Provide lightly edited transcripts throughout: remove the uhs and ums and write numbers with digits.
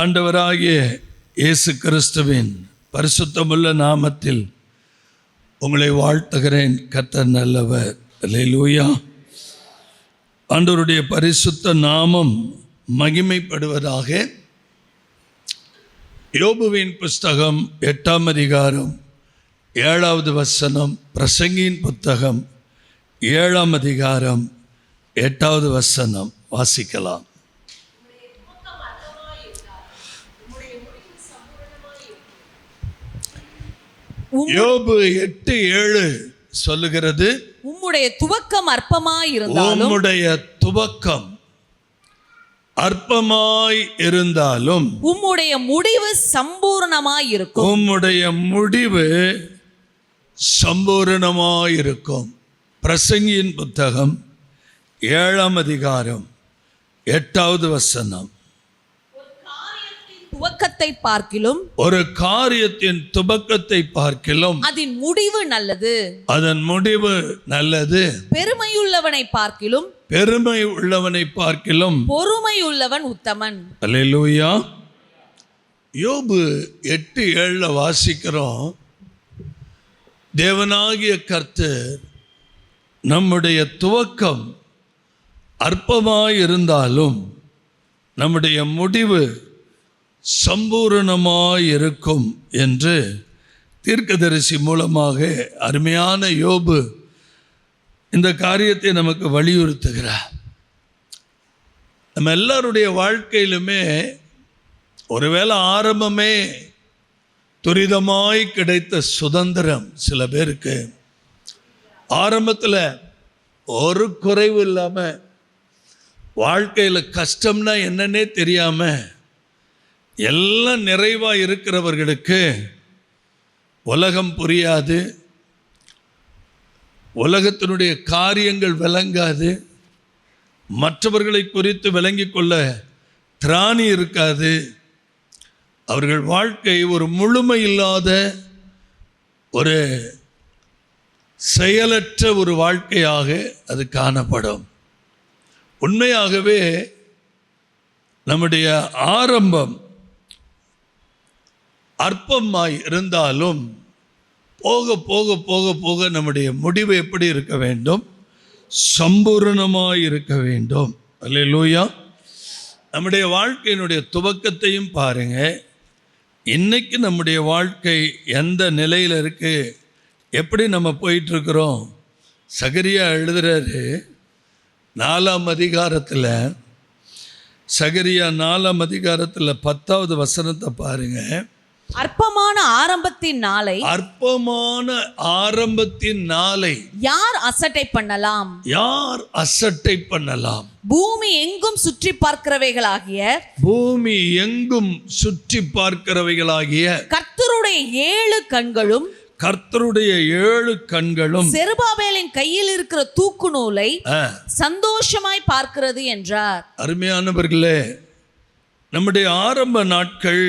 ஆண்டவராகிய இயேசு கிறிஸ்துவின் பரிசுத்தமுள்ள நாமத்தில் உங்களை வாழ்த்துகிறேன். கர்த்தர் நல்லவர். அல்லேலூயா. ஆண்டவருடைய பரிசுத்த நாமம் மகிமைப்படுவதாக. யோபுவின் புஸ்தகம் 8ஆம் அதிகாரம் 7வது வசனம், பிரசங்கியின் புத்தகம் 7ஆம் அதிகாரம் 8வது வசனம் வாசிக்கலாம். யோபு 8:7 சொல்லுகிறது, உம்முடைய துவக்கம் அற்பமாய் இருந்தாலும், உம்முடைய துவக்கம் அற்பமாய் இருந்தாலும் உம்முடைய முடிவு சம்பூர்ணமாய் இருக்கும். உம்முடைய முடிவு சம்பூர்ணமாய் இருக்கும். பிரசங்கியின் புத்தகம் 7ஆம் அதிகாரம் 8வது வசனம். துவக்கத்தை பார்க்கிலும், ஒரு காரியத்தின் துவக்கத்தை பார்க்கிலும் அதன் முடிவு நல்லது. அதன் முடிவு நல்லது. பெருமையுள்ளவனை பார்க்கிலும், பெருமை உள்ளவனை பார்க்கிலும் பொறுமையுள்ளவன் உத்தமன். அல்லேலூயா. யோபு 8:7 வாசிக்கிறோம், தேவனாகிய கர்த்தர் நம்முடைய துவக்கம் அற்பமாய் இருந்தாலும் நம்முடைய முடிவு சம்பூரணமாய் இருக்கும் என்று தீர்க்கதரிசி மூலமாக அருமையான யோபு இந்த காரியத்தை நமக்கு வலியுறுத்துகிறார். நம்ம எல்லாருடைய வாழ்க்கையிலுமே ஒருவேளை ஆரம்பமே துரிதமாய் கிடைத்த சுதந்திரம் சில பேருக்கு, ஆரம்பத்தில் ஒரு குறைவு இல்லாமல் வாழ்க்கையில் கஷ்டம்னா என்னன்னே தெரியாமல் எல்லாம் நிறைவாக இருக்கிறவர்களுக்கு உலகம் புரியாது, உலகத்தினுடைய காரியங்கள் விளங்காது, மற்றவர்களை குறித்து விளங்கி கொள்ள திராணி இருக்காது. அவர்கள் வாழ்க்கை ஒரு முழுமை இல்லாத, ஒரு செயலற்ற ஒரு வாழ்க்கையாக அது காணப்படும். உண்மையாகவே நம்முடைய ஆரம்பம் அற்பமாய் இருந்தாலும் போக போக போக போக நம்முடைய முடிவு எப்படி இருக்க வேண்டும்? சம்பூர்ணமாய் இருக்க வேண்டும். அல்லேலூயா. நம்முடைய வாழ்க்கையினுடைய துவக்கத்தையும் பாருங்க. இன்னைக்கு நம்முடைய வாழ்க்கை எந்த நிலையில் இருக்கு, எப்படி நம்ம போயிட்டுருக்குறோம்? சகரியா எழுதுறாரு 4ஆம் அதிகாரத்தில், சகரியா 4ஆம் அதிகாரத்தில் 10வது வசனத்தை பாருங்க. அற்பமான ஆரம்பத்தின் நாளை, அற்பமான ஆரம்பத்தின் நாளை யார் அசட்டை பண்ணலாம்? யார் அசட்டை பண்ணலாம்? பூமி எங்கும் சுற்றி பார்க்கிறவைகளாகிய, பூமி எங்கும் சுற்றி பார்க்கிறவைகளாகிய கர்த்தருடைய 7 கண்களும், கர்த்தருடைய 7 கண்களும் செருபாபேலின் கையில் இருக்கிற தூக்கு நூலை சந்தோஷமாய் பார்க்கிறது என்றார். அருமையானவர்களே, நம்முடைய ஆரம்ப நாட்கள்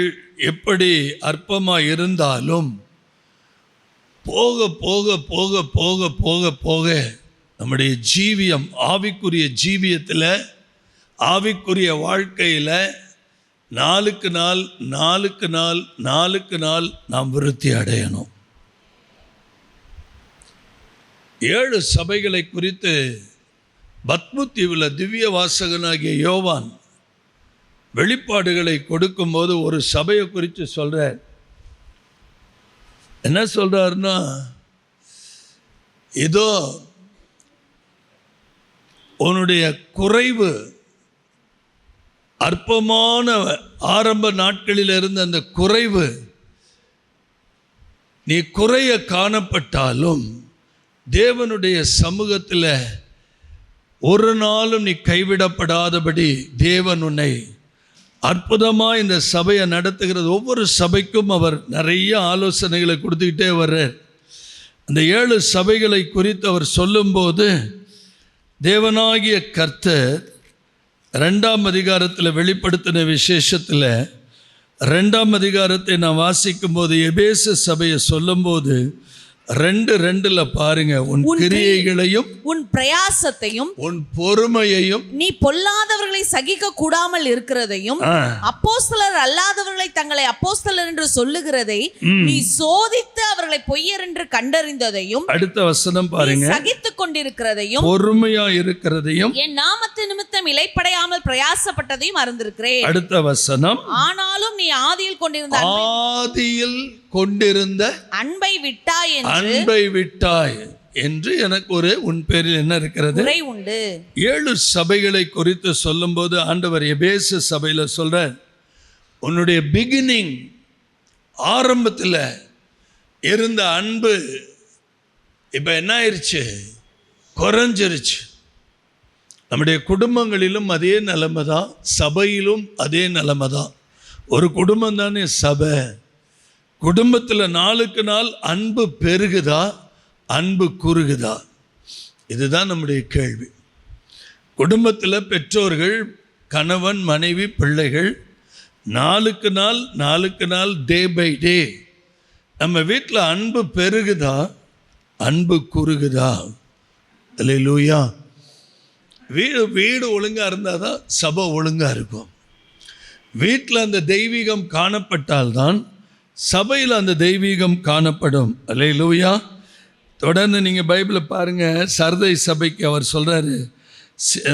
எப்படி அற்பமாக இருந்தாலும் போக போக போக போக போக போக நம்முடைய ஜீவியம், ஆவிக்குரிய ஜீவியத்தில், ஆவிக்குரிய வாழ்க்கையில் நாளுக்கு நாள் நாளுக்கு நாள் நாளுக்கு நாள் நாம் விருத்தி அடையணும். 7 சபைகளை குறித்து பத்முத்தீவில் திவ்ய வாசகனாகிய யோவான் வெளிப்பாடுகளை கொடுக்கும்போது ஒரு சபையை குறித்து சொல்கிறார். என்ன சொல்கிறாருன்னா, இதோ உன்னுடைய குறைவு, அற்பமான ஆரம்ப நாட்களில் இருந்த அந்த குறைவு, நீ குறைய காணப்பட்டாலும் தேவனுடைய சமூகத்தில் ஒரு நாளும் நீ கைவிடப்படாதபடி தேவன் உன்னை அற்புதமாக இந்த சபையை நடத்துகிறது. ஒவ்வொரு சபைக்கும் அவர் நிறைய ஆலோசனைகளை கொடுத்துக்கிட்டே வர்றார். அந்த 7 சபைகளை குறித்து அவர் சொல்லும்போது, தேவனாகிய கர்த்தர் 2ஆம் அதிகாரத்தில் வெளிப்படுத்தின விசேஷத்தில் 2ஆம் அதிகாரத்தை நான் வாசிக்கும்போது எபேசு சபையை சொல்லும்போது 2:2 பாருங்க, உன் கிரியைகளையும் உன் பிரயாசத்தையும் உன் பொறுமையையும் நீ பொல்லாதவர்களை சகிக்க கூடாமல் இருக்கிறதையும் அப்போஸ்தலர் அல்லாதவர்களை தங்களை அப்போஸ்தலர் என்று சொல்லுகிறதை நீ சோதித்து அவர்களை பொய்யர் என்று கண்டறிந்ததையும், அடுத்த வசனம் பாருங்க, சகித்துக் கொண்டிருக்கிறதையும் பொறுமையா இருக்கிறதையும் என் நாமத்து நிமித்தம் இலைப்படையாமல் பிரயாசப்பட்டதையும் அறிந்திருக்கிறேன். அடுத்த வசனம், ஆனாலும் நீ ஆதியில் கொண்டிருந்த அன்பை விட்டாய் என்று எனக்கு ஒரு உன் பேரில் என்ன இருக்கிறது குறை உண்டு. 7 சபைகளை குறித்து சொல்லும்போது ஆண்டவர் எபேசு சபையில சொல்றார், உன்னுடைய பிகினிங் ஆரம்பத்தில் இருந்த அன்பு இப்ப என்ன ஆயிடுச்சு, குறைஞ்சிருச்சு. நம்முடைய குடும்பங்களிலும் அதே நிலைமை தான், சபையிலும் அதே நிலைமை தான். ஒரு குடும்பம் தானே சபை. குடும்பத்தில் நாளுக்கு நாள் அன்பு பெருகுதா, அன்பு குறுகுதா? இதுதான் நம்முடைய கேள்வி. குடும்பத்தில் பெற்றோர்கள், கணவன், மனைவி, பிள்ளைகள் நாளுக்கு நாள் டே பை டே நம்ம வீட்டில் அன்பு பெருகுதா, அன்பு குறுகுதா? அல்லேலூயா. வீடு ஒழுங்காக இருந்தால் தான் சபை ஒழுங்காக இருக்கும். வீட்டில் அந்த தெய்வீகம் காணப்பட்டால்தான் சபையில் அந்த தெய்வீகம் காணப்படும். அல்லேலூயா. தொடர்ந்து நீங்கள் பைபிளை பாருங்கள். சர்தை சபைக்கு அவர் சொல்கிறாரு,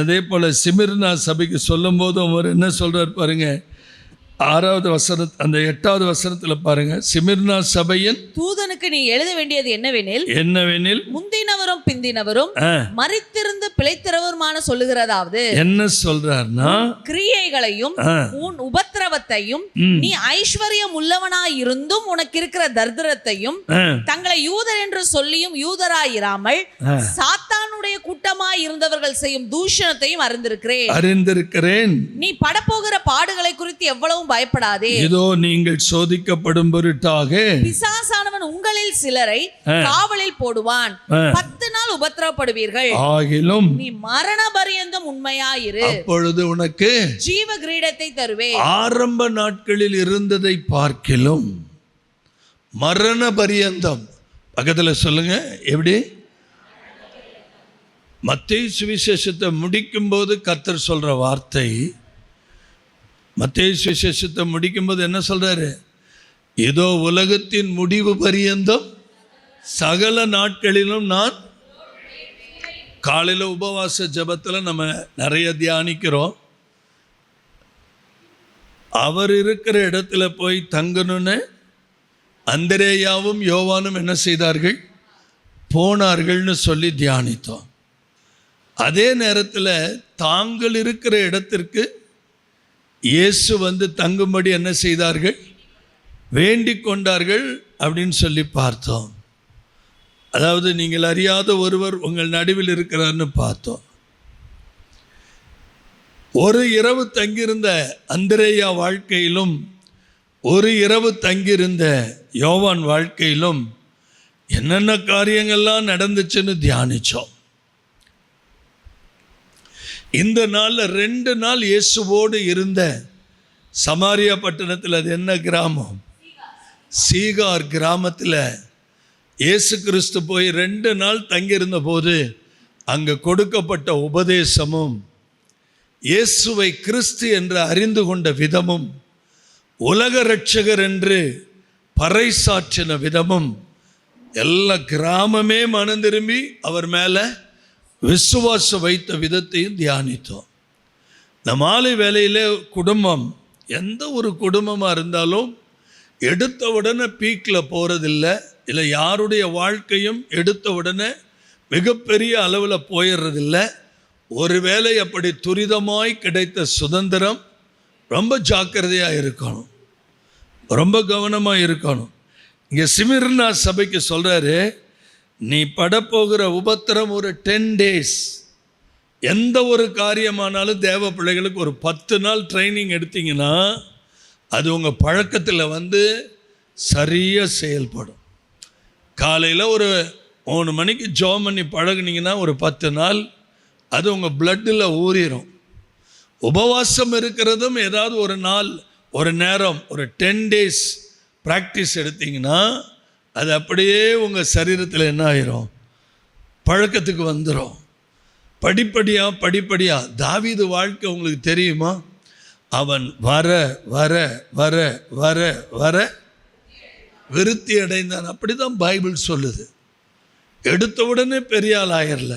அதே போல் சிமிர்னா சபைக்கு சொல்லும் போதும் அவர் என்ன சொல்கிறார் பாருங்கள். 6வது வசனம், அந்த 8வது வசனத்தில் பாருங்க, சிமிர்னா சபையின் தூதனுக்கு நீ எழுத வேண்டியது என்னவெனில் முந்தினவரும் பிந்தினவரும் மரித்திருந்து பிழைத்திரவருமான சொல்லுகிறதாவது. என்ன சொல்றார்னா, கிரியைகளையும் உன் உபத்திரவத்தையும் நீ ஐஸ்வர்யம் உள்ளவனாய் இருந்தும் உனக்கு இருக்கிற தரித்திரத்தையும் தங்களை யூதர் என்று சொல்லியும் யூதராயிராமல் சாத்தானுடைய கூட்டமாய் இருந்தவர்கள் செய்யும் தூஷணத்தையும் அறிந்திருக்கிறேன். நீ படப்போகிற பாடுகளை குறித்து எவ்வளவு பயப்படாதே. இதோ நீங்கள் சோதிக்கப்படும் பொருட்டாக பிசாசானவன் உங்களில் சிலரை காவலில் போடுவான். 10 நாள் உபத்திரவப்படுவீர்கள். ஆகிலும் நீ மரண பரியந்தம் உண்மையாயிரு, அப்பொழுது உனக்கு ஜீவ கிரீடத்தை தருவேன். ஆரம்ப நாட்களில் இருந்ததை பார்க்கிலும் மரண பரியந்தம். பக்கத்துல சொல்லுங்க, எப்படி? மத்தேயு சுவிசேஷத்தை முடிக்கும் போது கர்த்தர் சொல்ற வார்த்தை, மத்தேயு சுவிசேஷத்தை முடிக்கும்போது என்ன சொல்றாரு? இதோ உலகத்தின் முடிவு பரியந்தம் சகல நாட்களிலும் நான். காலையில் உபவாச ஜபத்தில் நம்ம நிறைய தியானிக்கிறோம். அவர் இருக்கிற இடத்துல போய் தங்கணுன்னு அந்திரேயாவும் யோவானும் என்ன செய்தார்கள்? போனார்கள்னு சொல்லி தியானித்தோம். அதே நேரத்தில் தாங்கள் இருக்கிற இடத்திற்கு இயேசு வந்து தங்கும்படி என்ன செய்தார்கள்? வேண்டிக் கொண்டார்கள் அப்படின்னு சொல்லி பார்த்தோம். அதாவது நீங்கள் அறியாத ஒருவர் உங்கள் நடுவில் இருக்கிறார்னு பார்த்தோம். ஒரு இரவு தங்கியிருந்த அந்திரேயா வாழ்க்கையிலும் ஒரு இரவு தங்கியிருந்த யோவான் வாழ்க்கையிலும் என்னென்ன காரியங்கள்லாம் நடந்துச்சுன்னு தியானித்தோம். இந்த நாளில் 2 நாள் இயேசுவோடு இருந்த சமாரியா பட்டணத்தில், அது என்ன கிராமம்? சீகார் கிராமத்தில் இயேசு கிறிஸ்து போய் 2 நாள் தங்கியிருந்த போது அங்கே கொடுக்கப்பட்ட உபதேசமும், இயேசுவை கிறிஸ்து என்று அறிந்து கொண்ட விதமும், உலக இரட்சகர் என்று பறைசாற்றின விதமும், எல்லா கிராமமே மனம் திரும்பி அவர் மேலே விசுவாசம் வைத்த விதத்தையும் தியானித்தோம். இந்த மாலை வேளையிலே குடும்பம், எந்த ஒரு குடும்பமாக இருந்தாலும் எடுத்த உடனே பீக்கில் போகிறதில்லை. இல்லை, யாருடைய வாழ்க்கையும் எடுத்த உடனே மிகப்பெரிய அளவில் போயிடுறதில்லை. ஒருவேளை அப்படி துரிதமாய் கிடைத்த சுதந்திரம் ரொம்ப ஜாக்கிரதையாக இருக்கணும், ரொம்ப கவனமாக இருக்கணும். இங்கே சிமிர்னா சபைக்கு சொல்கிறாரு, நீ படப்போகிற உபத்திரம் ஒரு 10 days. எந்த ஒரு காரியமானாலும் தேவ பிள்ளைகளுக்கு ஒரு 10 நாள் ட்ரைனிங் எடுத்தீங்கன்னா அது உங்கள் பழக்கத்தில் வந்து சரியாக செயல்படும். காலையில் ஒரு 3 மணிக்கு ஜோம் பண்ணி பழகுனீங்கன்னா ஒரு 10 நாள் அது உங்கள் பிளட்டில் ஊறிடும். உபவாசம் இருக்கிறதும் ஏதாவது ஒரு நாள், ஒரு நேரம், ஒரு 10 days ப்ராக்டிஸ் எடுத்தீங்கன்னா அது அப்படியே உங்கள் சரீரத்தில் என்ன ஆயிரும், பழக்கத்துக்கு வந்துடும். படிப்படியாக தாவீது வாழ்க்கை உங்களுக்கு தெரியுமா? அவன் வர வர வர வர வர விருத்தி அடைந்தான். அப்படி தான் பைபிள் சொல்லுது. எடுத்த உடனே பெரிய ஆள் ஆயிரல.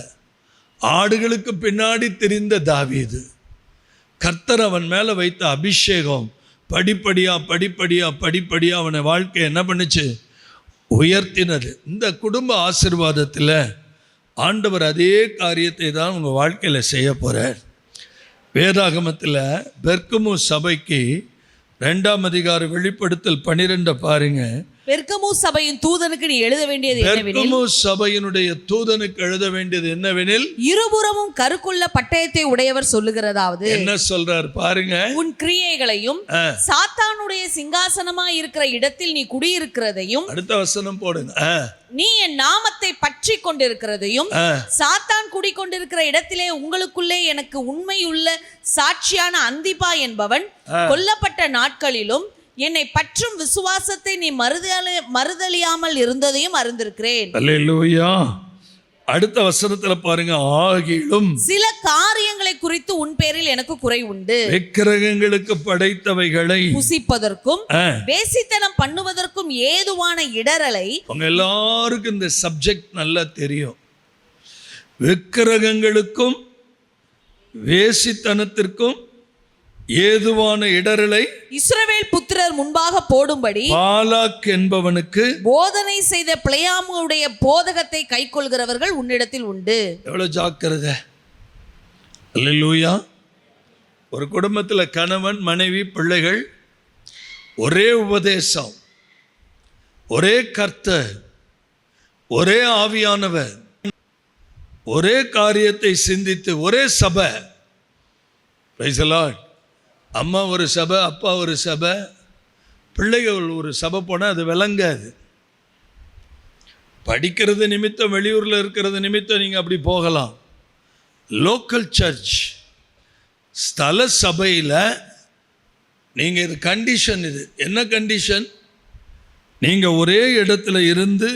ஆடுகளுக்கு பின்னாடி திரிந்த தாவீது, கர்த்தர் அவன் மேலே வைத்த அபிஷேகம் படிப்படியாக அவனை வாழ்க்கை என்ன பண்ணுச்சு, உயர்த்தினது. இந்த குடும்ப ஆசீர்வாதத்தில் ஆண்டவர் அதே காரியத்தை தான் உங்கள் வாழ்க்கையில் செய்ய போகிறார். வேதாகமத்தில் பெர்கமு சபைக்கு 2ஆம் அதிகாரம் வெளிப்படுத்தல் 12 பாருங்க. பெர்கமு சபையின் தூதனுக்கு நீ எழுத வேண்டியது என்னவெனில், பெர்கமு சபையினுடைய தூதனுக்கு எழுத வேண்டியது என்னவெனில், இருபுறமும் கருக்குள்ள பட்டயத்தை உடையவர் சொல்லுகிறதாவது. என்ன சொல்றார் பாருங்க, உன் கிரியைகளையும் சாத்தானுடைய சிங்காசனமா இருக்கிற இடத்தில் நீ குடியிருக்கிறதையும், அடுத்த வசனம் போடுங்க, நீ என் நாமத்தை பற்றி கொண்டிருக்கிறதையும், சாத்தான் குடிக்கொண்டிருக்கிற இடத்திலே உங்களுக்குள்ளே எனக்கு உண்மையுள்ள சாட்சியான அந்திபா என்பவன் கொல்லப்பட்ட நாட்களிலும் என்னை பற்றும் விசுவாசத்தை நீ மறுதலியாமல் இருந்ததையும் அறிந்திருக்கிறேன். அல்லேலூயா. அடுத்த வசனத்துல பாருங்க, ஆகிலும் சில காரியங்களை குறித்து உன் பேரில் எனக்கு குறை உண்டு. விக்கிரகங்களுக்கு படைத்தவைகளை புசிப்பதற்கும் வேசித்தனம் பண்ணுவதற்கும் ஏதுவான இடரலை. உங்க எல்லாருக்கும் இந்த சப்ஜெக்ட் நல்லா தெரியும். விக்கிரகங்களுக்கும் வேசித்தனத்திற்கும் ஏதுவான இடரலை இஸ்ரவேல் புத்திரர் முன்பாக போடும்படி பாலாக் என்பவனுக்கு போதனை செய்த பிலேயாமுடைய போதகத்தை கைக்கொள்கிறவர்கள் உன்னிடத்தில் உண்டு. எவ்வளவு ஜாக்கிரதை. அல்லேலூயா. ஒரு குடும்பத்தில் கணவன் மனைவி பிள்ளைகள் ஒரே உபதேசம், ஒரே கர்த்தர், ஒரே ஆவியானவர், ஒரே காரியத்தை சிந்தித்து ஒரே சபை. Praise the Lord. அம்மா ஒரு சபை, அப்பா ஒரு சபை, பிள்ளைகள் ஒரு சபை போனால் அது விளங்காது. படிக்கிறது நிமித்தம், வெளியூரில் இருக்கிறது நிமித்தம் நீங்கள் அப்படி போகலாம். லோக்கல் சர்ச், ஸ்தல சபையில் நீங்கள் இது கண்டிஷன். இது என்ன கண்டிஷன்? நீங்கள் ஒரே இடத்துல இருந்து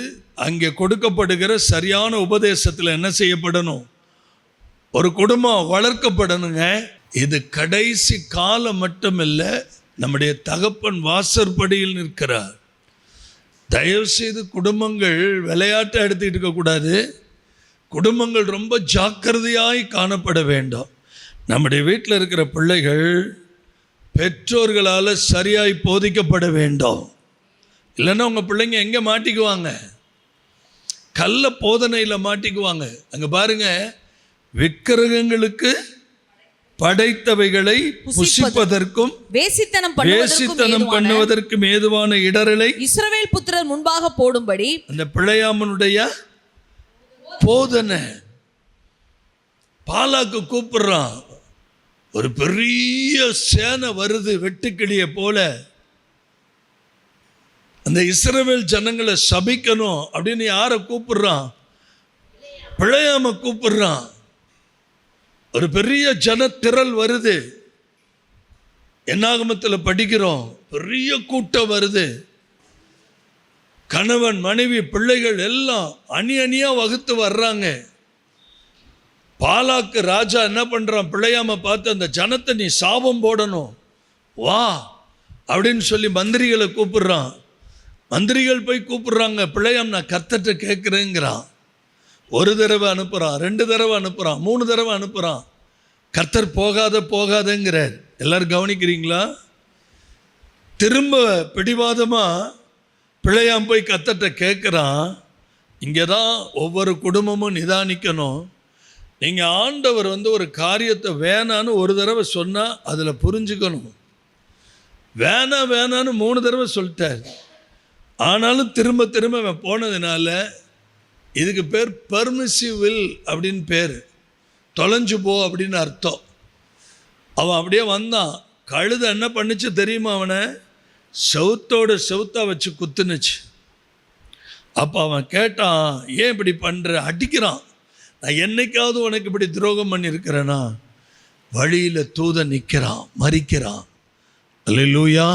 அங்கே கொடுக்கப்படுகிற சரியான உபதேசத்தில் என்ன செய்யப்படணும்? ஒரு குடும்பம் வளர்க்கப்படணுங்க. இது கடைசி காலம் மட்டுமில்ல, நம்முடைய தகப்பன் வாசற்படியில் நிற்கிறார். தயவு செய்து குடும்பங்கள் விளையாட்டை எடுத்துக்கிட்டு இருக்கக்கூடாது. குடும்பங்கள் ரொம்ப ஜாக்கிரதையாய் காணப்பட வேண்டும். நம்முடைய வீட்டில் இருக்கிற பிள்ளைகள் பெற்றோர்களால் சரியாய் போதிக்கப்பட வேண்டும். இல்லைன்னா உங்கள் பிள்ளைங்க எங்கே மாட்டிக்குவாங்க? கள்ள போதனையில் மாட்டிக்குவாங்க. அங்கே பாருங்க, விக்கிரகங்களுக்கு படைத்தவைகளை புசிப்பதற்கும் வேசித்தனம் பண்ணுவதற்கும் ஏதுவான இடரலை இஸ்ரவேல் புத்திரர் முன்பாக போடும்படி அந்த பிழையாமனுடைய போதனை. பாலாக்கு கூப்பிடுறான். ஒரு பெரிய சேனை வருது, வெட்டுக்கிளிய போல. அந்த இஸ்ரவேல் ஜனங்களை சபிக்கணும் அப்படின்னு யாரை கூப்பிடுறான்? பிழையாம கூப்பிடுறான். ஒரு பெரிய ஜனத்திரள் வருது. என்னாகமத்தில் படிக்கிறோம், பெரிய கூட்டம் வருது. கணவன் மனைவி பிள்ளைகள் எல்லாம் அணி அணியா வகுத்து வர்றாங்க. பாலாக்கு ராஜா என்ன பண்றான்? பிழையாம பார்த்து, அந்த ஜனத்தை நீ சாபம் போடணும் வா அப்படின்னு சொல்லி மந்திரிகளை கூப்பிடுறான். மந்திரிகள் போய் கூப்பிடுறாங்க. பிழையாம், நான் கர்த்தர்ட்ட கேட்குறேங்கிறான். ஒரு தடவை அனுப்புகிறான், 2 தடவை அனுப்புகிறான், 3 தடவை அனுப்புகிறான். கர்த்தர் போகாதங்கிறார். எல்லாரும் கவனிக்கிறீங்களா? திரும்ப பிடிவாதமாக பிழையாம் போய் கர்த்தர்ட்ட கேட்குறான். இங்கே தான் ஒவ்வொரு குடும்பமும் நிதானிக்கணும். நீங்கள் ஆண்டவர் ஒரு காரியத்தை வேணான்னு ஒரு தடவை சொன்னால் அதில் புரிஞ்சுக்கணும். வேணான்னு 3 தடவை சொல்லிட்டார். ஆனாலும் திரும்ப அவன் போனதுனால இதுக்கு பேர் பர்மிசிவ் வில் அப்படின்னு பேர். தொலைஞ்சு போ அப்படின்னு அர்த்தம். அவன் அப்படியே வந்தான். கழுதை என்ன பண்ணுச்சு தெரியுமா? அவனை செவுத்தா வச்சு குத்துனுச்சு. அப்போ அவன் கேட்டான், ஏன் இப்படி பண்ணுற? அடிக்கிறான். நான் என்னைக்காவது உனக்கு இப்படி துரோகம் பண்ணியிருக்கிறேனா? வழியில் தூதன் நிற்கிறான், மறிக்கிறான். அல்லேலூயா.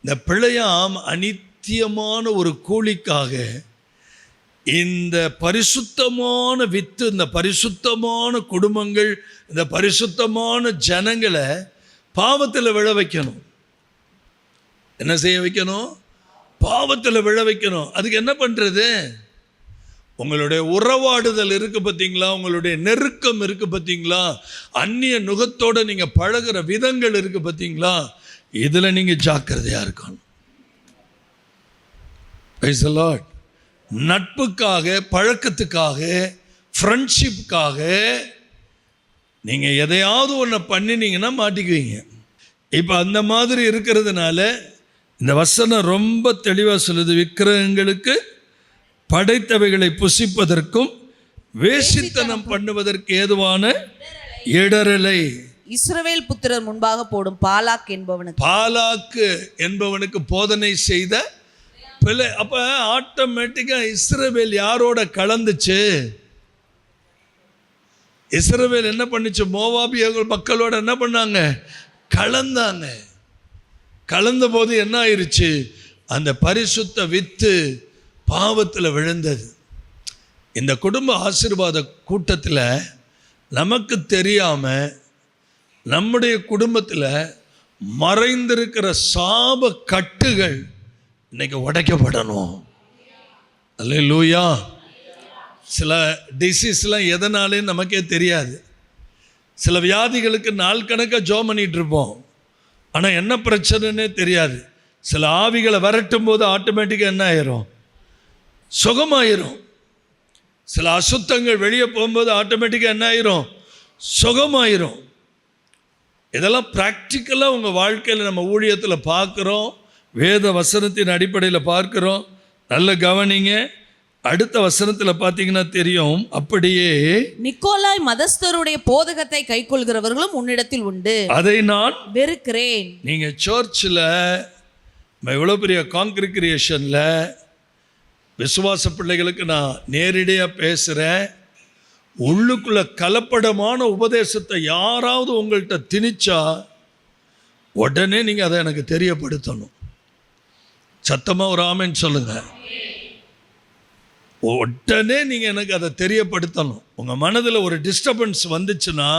இந்த பிழையாம் நித்தியமான ஒரு கூலிக்காக இந்த பரிசுத்தமான வித்து, இந்த பரிசுத்தமான குடும்பங்கள், இந்த பரிசுத்தமான ஜனங்களை பாவத்தில் விழ வைக்கணும். என்ன செய்ய வைக்கணும்? பாவத்தில் விழ வைக்கணும். அதுக்கு என்ன பண்ணுறது? உங்களுடைய உறவாடுதல் இருக்குது பார்த்தீங்களா, உங்களுடைய நெருக்கம் இருக்குது பார்த்தீங்களா, அந்நிய நுகத்தோடு நீங்கள் பழகிற விதங்கள் இருக்குது பார்த்தீங்களா, இதில் நீங்கள் ஜாக்கிரதையாக இருக்கணும். Praise the Lord. நட்புக்காக, பழக்கத்துக்காக, ஃப்ரெண்ட்ஷிப்புக்காக நீங்கள் எதையாவது ஒன்று பண்ணினீங்கன்னா மாட்டிக்குவீங்க. இப்போ அந்த மாதிரி இருக்கிறதுனால இந்த வசனம் ரொம்ப தெளிவாக சொல்லுது, விக்கிரகங்களுக்கு படைத்தவைகளை புசிப்பதற்கும் வேசித்தனம் பண்ணுவதற்கு ஏதுவான இடரலை இஸ்ரவேல் புத்திரர் முன்பாக போடும் பாலாக்கு என்பவனுக்கு போதனை செய்த பிள்ளை. அப்போ ஆட்டோமேட்டிக்காக இஸ்ரவேல் யாரோட கலந்துச்சு? இஸ்ரவேல் என்ன பண்ணுச்சு? மோவாபியர்கள் மக்களோட என்ன பண்ணாங்க? கலந்தாங்க. கலந்த போது என்ன ஆயிருச்சு? அந்த பரிசுத்த வித்து பாவத்தில் விழுந்தது. இந்த குடும்ப ஆசீர்வாத கூட்டத்தில் நமக்கு தெரியாமல் நம்முடைய குடும்பத்தில் மறைந்திருக்கிற சாப கட்டுகள் இன்னைக்கு உடைக்கப்படணும். அல்லேலூயா. சில டிசீஸ்லாம் எதனாலே நமக்கே தெரியாது. சில வியாதிகளுக்கு நாள் கணக்காக ஜெபம் பண்ணிகிட்டு இருப்போம், ஆனால் என்ன பிரச்சனைன்னே தெரியாது. சில ஆவிகளை விரட்டும் போது ஆட்டோமேட்டிக்காக என்ன ஆயிரும்? சுகமாயிரும். சில அசுத்தங்கள் வெளியே போகும்போது ஆட்டோமேட்டிக்காக என்ன ஆயிரும்? சுகமாயிரும். இதெல்லாம் ப்ராக்டிக்கலாக உங்கள் வாழ்க்கையில் நம்ம ஊழியத்தில் பார்க்குறோம், வேத வசனத்தின் அடிப்படையில் பார்க்குறோம். நல்ல கவனிங்க. அடுத்த வசனத்தில் பார்த்தீங்கன்னா தெரியும், அப்படியே நிக்கோலாய் மதஸ்தருடைய போதகத்தை கைக்கொள்கிறவர்களும் உன்னிடத்தில் உண்டு, அதை நான் வெறுக்கிறேன். நீங்கள் சர்ச்சில் இவ்வளோ பெரிய காங்கிரிகேஷனில் விசுவாச பிள்ளைகளுக்கு நான் நேரடியாக பேசுகிறேன். உள்ளுக்குள்ள கலப்படமான உபதேசத்தை யாராவது உங்கள்கிட்ட திணிச்சா உடனே நீங்கள் அதை எனக்கு தெரியப்படுத்தணும். சத்தமாக ஒரு ஆமென் சொல்லுங்கள். உடனே நீங்கள் எனக்கு அதை தெரியப்படுத்தணும். உங்கள் மனதில் ஒரு டிஸ்டர்பன்ஸ் வந்துச்சுன்னா,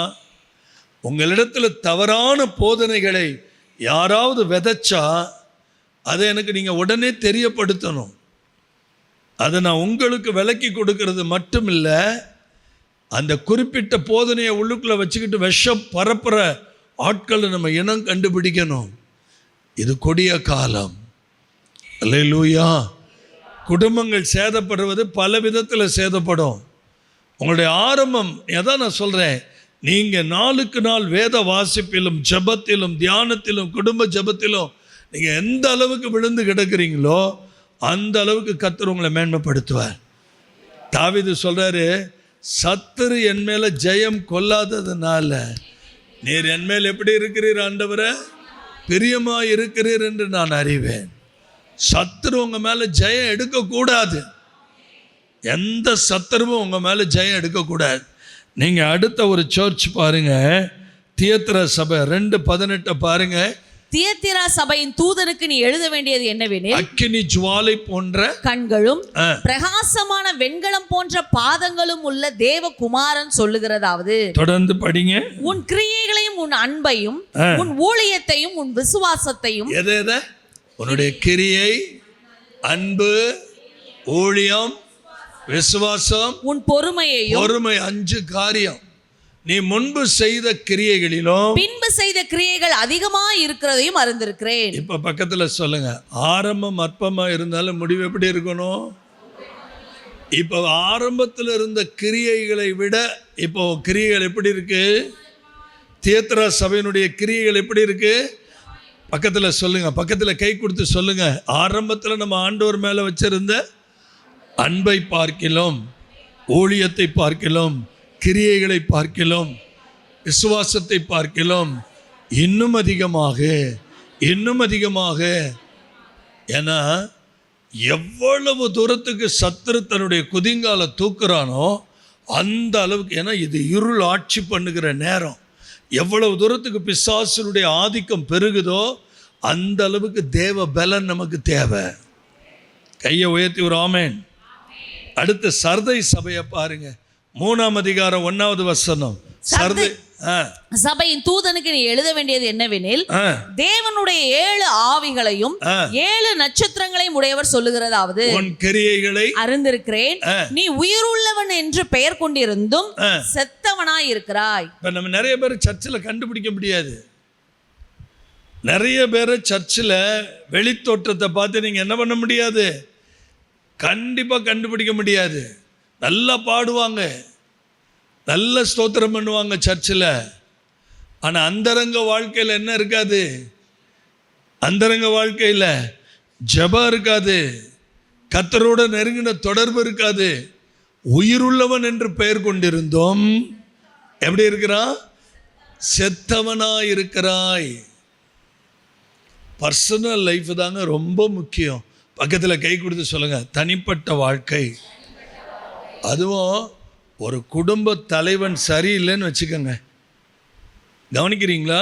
உங்களிடத்தில் தவறான போதனைகளை யாராவது விதைச்சா அதை எனக்கு நீங்கள் உடனே தெரியப்படுத்தணும். அதை நான் உங்களுக்கு விலக்கி கொடுக்கறது மட்டும் இல்லை, அந்த குறிப்பிட்ட போதனையை உள்ளுக்குள்ளே வச்சுக்கிட்டு விஷம் பரப்புகிற ஆட்களை நம்ம இனம் கண்டுபிடிக்கணும். இது கொடிய காலம். அல்லேலூயா. குடும்பங்கள் சேதப்படுவது பல விதத்தில் சேதப்படும். உங்களுடைய ஆரம்பம் எதான் நான் சொல்கிறேன், நீங்கள் நாளுக்கு நாள் வேத வாசிப்பிலும் ஜபத்திலும் தியானத்திலும் குடும்ப ஜபத்திலும் நீங்கள் எந்த அளவுக்கு விழுந்து கிடக்கிறீங்களோ அந்த அளவுக்கு கர்த்தர் உங்களை மேன்மைப்படுத்துவார். தாவீது சொல்கிறாரு, சத்துரு என் மேலே ஜெயம் கொள்ளாததுனால நீர் என் மேல் எப்படி இருக்கிறீர் ஆண்டவரே? பிரியமாக இருக்கிறீர் என்று நான் அறிவேன். சத்துரு உங்கள் மேலே ஜெயம் எடுக்கக்கூடாது. எந்த சத்துருவும் உங்கள் மேலே ஜெயம் எடுக்கக்கூடாது. நீங்கள் அடுத்த ஒரு சர்ச் பாருங்கள், தியத்திரா சபை 2:18 பாருங்கள். தியத்திரா சபையின் தூதனுக்கு நீ எழுத வேண்டியது என்னவெனில், அக்கினி ஜுவாலை போன்ற கண்களும் பிரகாசமான வெண்கலம் போன்ற பாதங்களும் உள்ள தேவகுமாரன் சொல்லுகிறதாவது. தொடர்ந்து படிங்க. உன் கிரியைகளையும் உன் அன்பையும் உன் ஊழியத்தையும் உன் விசுவாசத்தையும், எதை? உன்னுடைய கிரியை, அன்பு, ஊழியம், விசுவாசம், உன் பொறுமையையும், பொறுமை, 5 காரியம். நீ முன்பு செய்த கிரியைகளிலும் பின்பு செய்த கிரியைகள் அதிகமாக இருக்கிறதையும் அறிந்திருக்கிறேன். இப்ப பக்கத்துல சொல்லுங்க, ஆரம்பம் அற்பமா இருந்தாலும் முடிவு எப்படி இருக்கணும்? இப்போ ஆரம்பத்தில் இருந்த கிரியைகளை விட இப்போ கிரியைகள் எப்படி இருக்கு? தியத்திரா சபையினுடைய கிரியைகள் எப்படி இருக்கு? பக்கத்தில் சொல்லுங்க, பக்கத்தில் கை கொடுத்து சொல்லுங்க. ஆரம்பத்தில் நம்ம ஆண்டவர் மேலே வச்சிருந்த அன்பை பார்க்கிலும், ஊழியத்தை பார்க்கிலும், கிரியைகளை பார்க்கிலும், விசுவாசத்தை பார்க்கிலும் இன்னும் அதிகமாக, இன்னும் அதிகமாக. ஏன்னா எவ்வளவு தூரத்துக்கு சத்துரு தன்னுடைய குதிங்கால தூக்குறானோ அந்த அளவுக்கு, ஏன்னா இது இருள் ஆட்சி பண்ணுகிற நேரம். எவ்வளவு தூரத்துக்கு பிசாசுடைய ஆதிக்கம் பெருகுதோ அந்த அளவுக்கு தேவ பலன் நமக்கு தேவை. கையை உயர்த்தி ஒரு ஆமேன். அடுத்து சர்தை சபையை பாருங்க, 3ஆம் அதிகாரம் 1வது வசனம். சர்தை சபையின் தூதனுக்கு நீ எழுத வேண்டியது என்னவெனில், தேவனுடைய 7 ஆவிகளையும் 7 நட்சத்திரங்களையும் உடையவர் சொல்லுகிறதாவது, உன் கிரியைகளை அறிந்திருக்கிறேன், நீ உயிருள்ளவன் என்று பெயர் கொண்டிருந்தும் செத்தவனாய் இருக்கிறாய். இப்ப நம்ம நிறைய பேர் சர்ச்சில் கண்டுபிடிக்க முடியாது. நிறைய பேர் சர்ச்சில் வெளித்தோற்றத்தை பார்த்து நீங்க என்ன பண்ண முடியாது, கண்டிப்பா கண்டுபிடிக்க முடியாது. நல்லா பாடுவாங்க, நல்ல ஸ்தோத்திரம் பண்ணுவாங்க சர்ச்சில், ஆனால் அந்தரங்க வாழ்க்கையில் என்ன இருக்காது, அந்தரங்க வாழ்க்கையில் ஜெபம் இருக்காது, கர்த்தரோட நெருங்கின தொடர்பு இருக்காது. உயிருள்ளவன் என்று பெயர் கொண்டிருந்தோம், எப்படி இருக்கிறான், செத்தவனாய் இருக்கிறாய். பர்சனல் லைஃப் தாங்க ரொம்ப முக்கியம். பக்கத்தில் கை கொடுத்து சொல்லுங்க, தனிப்பட்ட வாழ்க்கை. அதுவும் ஒரு குடும்ப தலைவன் சரியில்லைன்னு வச்சுக்கோங்க, கவனிக்கிறீங்களா?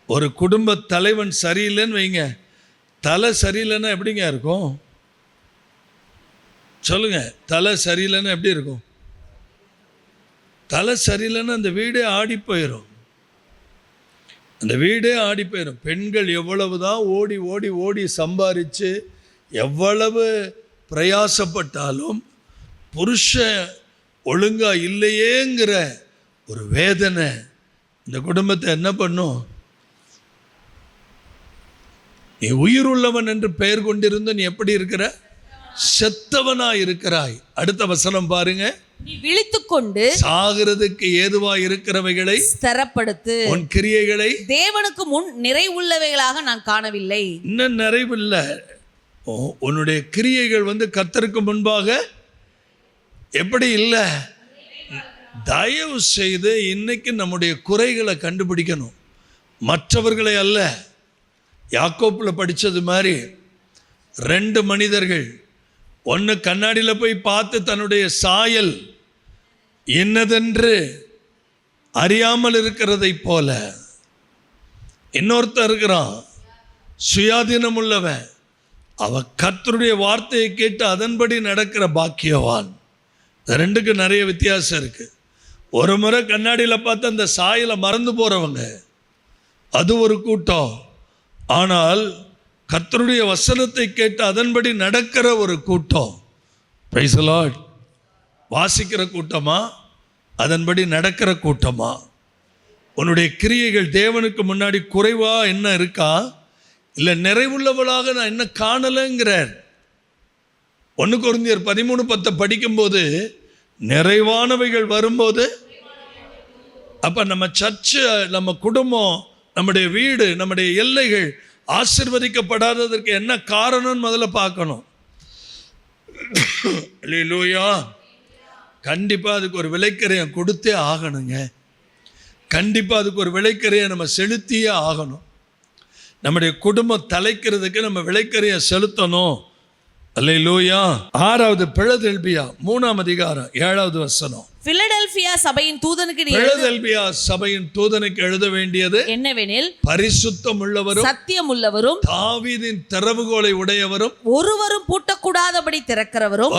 ஒரு குடும்ப தலைவன் சரியில்லைன்னு வைங்க, தலை சரியில்லைன்னா எப்படிங்க இருக்கும் சொல்லுங்க? தலை சரியில்லைன்னா எப்படி இருக்கும்? தலை சரியில்லைன்னா அந்த வீடே ஆடி போயிடும், அந்த வீடே ஆடி போயிடும். பெண்கள் எவ்வளவு தான் ஓடி ஓடி ஓடி சம்பாரித்து எவ்வளவு பிரயாசப்பட்டாலும் புருஷன் ஒழுங்கா இல்லையேங்கிற ஒரு வேதனை இந்த குடும்பத்தை என்ன பண்ணும்? நீ உயிருள்ளவன் என்று பெயர் கொண்டிருந்த நீ எப்படி இருக்கிற, செத்தவனாய் இருக்கிறாய். அடுத்த வசனம் பாருங்க, நீ விழித்துக்கொண்டு சாகிறதுக்கு ஏதுவாய் இருக்கிறவைகளை ஸ்திரப்படுத்து, உன் கிரியைகளை தேவனுக்கு முன் நிறைவுள்ளவைகளாக நான் காணவில்லை. இன்னும் நிறைவில்லை. உன்னுடைய கிரியைகள் கர்த்தருக்கு முன்பாக எப்படி இல்லை? தயவு செய்து இன்னைக்கு நம்முடைய குறைகளை கண்டுபிடிக்கணும், மற்றவர்களை அல்ல. யாக்கோப்பில் படித்தது மாதிரி 2 மனிதர்கள், ஒன்று கண்ணாடியில் போய் பார்த்து தன்னுடைய சாயல் என்னதென்று அறியாமல் இருக்கிறதை போல, இன்னொருத்தர் இருக்கிறான் சுயாதீனம் உள்ளவன், அவன் கர்த்தருடைய வார்த்தையை கேட்டு அதன்படி நடக்கிற பாக்கியவான். இந்த 2க்கு நிறைய வித்தியாசம் இருக்குது. ஒரு முறை கண்ணாடியில் பார்த்து அந்த சாயலை மறந்து போகிறவங்க அது ஒரு கூட்டம், ஆனால் கர்த்தருடைய வசனத்தை கேட்டு அதன்படி நடக்கிற ஒரு கூட்டம். Praise the Lord. வாசிக்கிற கூட்டமா, அதன்படி நடக்கிற கூட்டமா? உன்னுடைய கிரியைகள் தேவனுக்கு முன்னாடி குறைவா என்ன இருக்கா, இல்லை நிறைவுள்ளவளாக நான் என்ன காணலைங்கிறார். 1 கொரிந்தியர் 13:10 படிக்கும்போது நிறைவானவைகள் வரும்போது, அப்போ நம்ம சர்ச்சு, நம்ம குடும்பம், நம்முடைய வீடு, நம்முடைய எல்லைகள் ஆசீர்வதிக்கப்படாததற்கு என்ன காரணம்னு முதல்ல பார்க்கணும். அல்லேலூயா. கண்டிப்பாக அதுக்கு ஒரு விலைக்கரையை கொடுத்தே ஆகணுங்க. கண்டிப்பாக அதுக்கு ஒரு விலைக்கரையை நம்ம செலுத்தியே ஆகணும். நம்முடைய குடும்பம் தலைக்கிறதுக்கு நம்ம விலைக்கரையை செலுத்தணும். அல்லேலூயா. 6வது பிலதெல்பியா 3ஆம் அதிகாரம் 7வது வசனம். பிலடெல்பியா சபையின் தூதனுக்கு பிலதெல்பியா சபையின் தூதனுக்கு எழுத வேண்டியது என்னவெனில், பரிசுத்தம் உள்ளவரும் சத்தியம் உள்ளவரும் தாவீதின் திறவுகோலை உடையவரும் ஒருவரும் பூட்டக்கூடாதபடி திறக்கிறவரும்